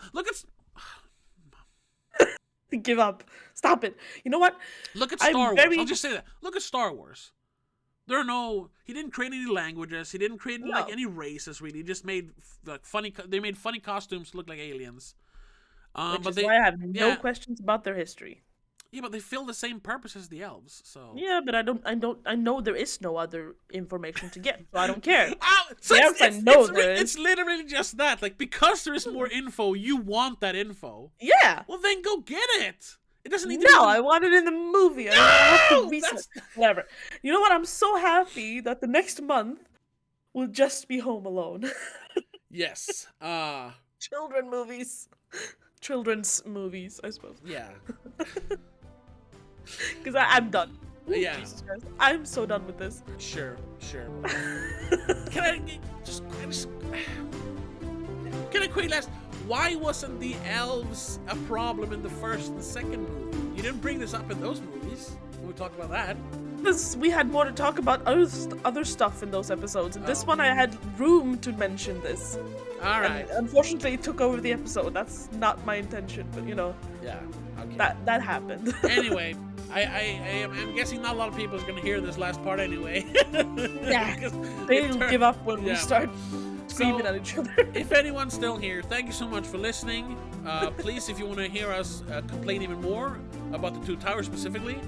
S2: Give up. Stop it. You know what?
S1: Look at Star Wars. I'll just say that. Look at Star Wars. He didn't create any languages. He didn't create like any races really. He just made like they made funny costumes to look like aliens.
S2: Which is why I have no questions about their history.
S1: Yeah, but they fill the same purpose as the elves, so.
S2: Yeah, but I know there is no other information to get, so I don't care.
S1: It's literally just that. Like, because there is more info, you want that info.
S2: Yeah.
S1: Well, then go get it. It doesn't need to
S2: No, I want it in the movie. I don't have to research. Whatever. You know what? I'm so happy that the next month will just be Home Alone.
S1: Yes.
S2: Children's movies, I suppose.
S1: Yeah.
S2: Because I'm done. Ooh,
S1: yeah.
S2: Jesus Christ. I'm so done with this.
S1: Sure. Can I quickly ask, why wasn't the elves a problem in the first and second movie? You didn't bring this up in those movies when we talked about that.
S2: Because we had more to talk about other stuff in those episodes. And this one I had room to mention this.
S1: Alright.
S2: Unfortunately, it took over the episode. That's not my intention, but you know.
S1: Yeah. Okay.
S2: That happened.
S1: Anyway, I'm guessing not a lot of people are going to hear this last part anyway.
S2: Yeah. They'll give up when we start screaming at each other.
S1: If anyone's still here, thank you so much for listening. Please, if you want to hear us complain even more about the Two Towers specifically,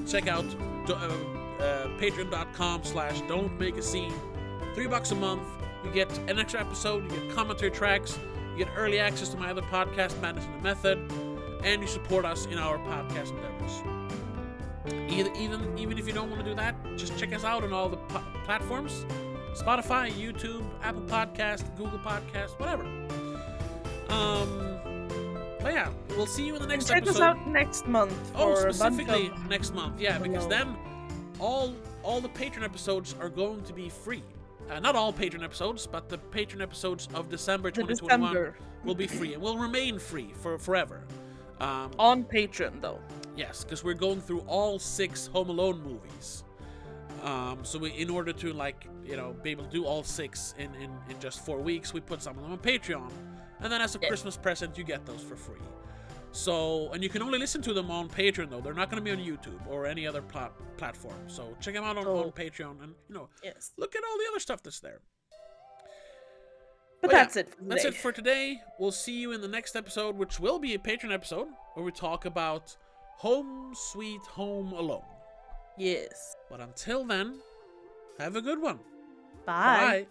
S1: check out patreon.com/don'tmakeascene. $3 a month. You get an extra episode, you get commentary tracks, you get early access to my other podcast, Madness and the Method, and you support us in our podcast endeavors. Even if you don't want to do that, just check us out on all the platforms. Spotify, YouTube, Apple Podcast, Google Podcast, whatever. But yeah, we'll see you in the next
S2: episode.
S1: Check
S2: us out next month.
S1: Oh, specifically next month, yeah, because then all the Patreon episodes are going to be free. Not all Patreon episodes, but the Patreon episodes of December 2021 will be free and will remain free for forever.
S2: On Patreon, though.
S1: Yes, because we're going through all 6 Home Alone movies. So in order to be able to do all 6 in just 4 weeks, we put some of them on Patreon, and then as a Christmas present, you get those for free. So, and you can only listen to them on Patreon though; they're not going to be on YouTube or any other platform. So check them out on Patreon, and look at all the other stuff that's there.
S2: But that's it for today.
S1: That's it for today. We'll see you in the next episode, which will be a Patreon episode where we talk about Home Sweet Home Alone.
S2: Yes.
S1: But until then, have a good one.
S2: Bye.
S1: Bye.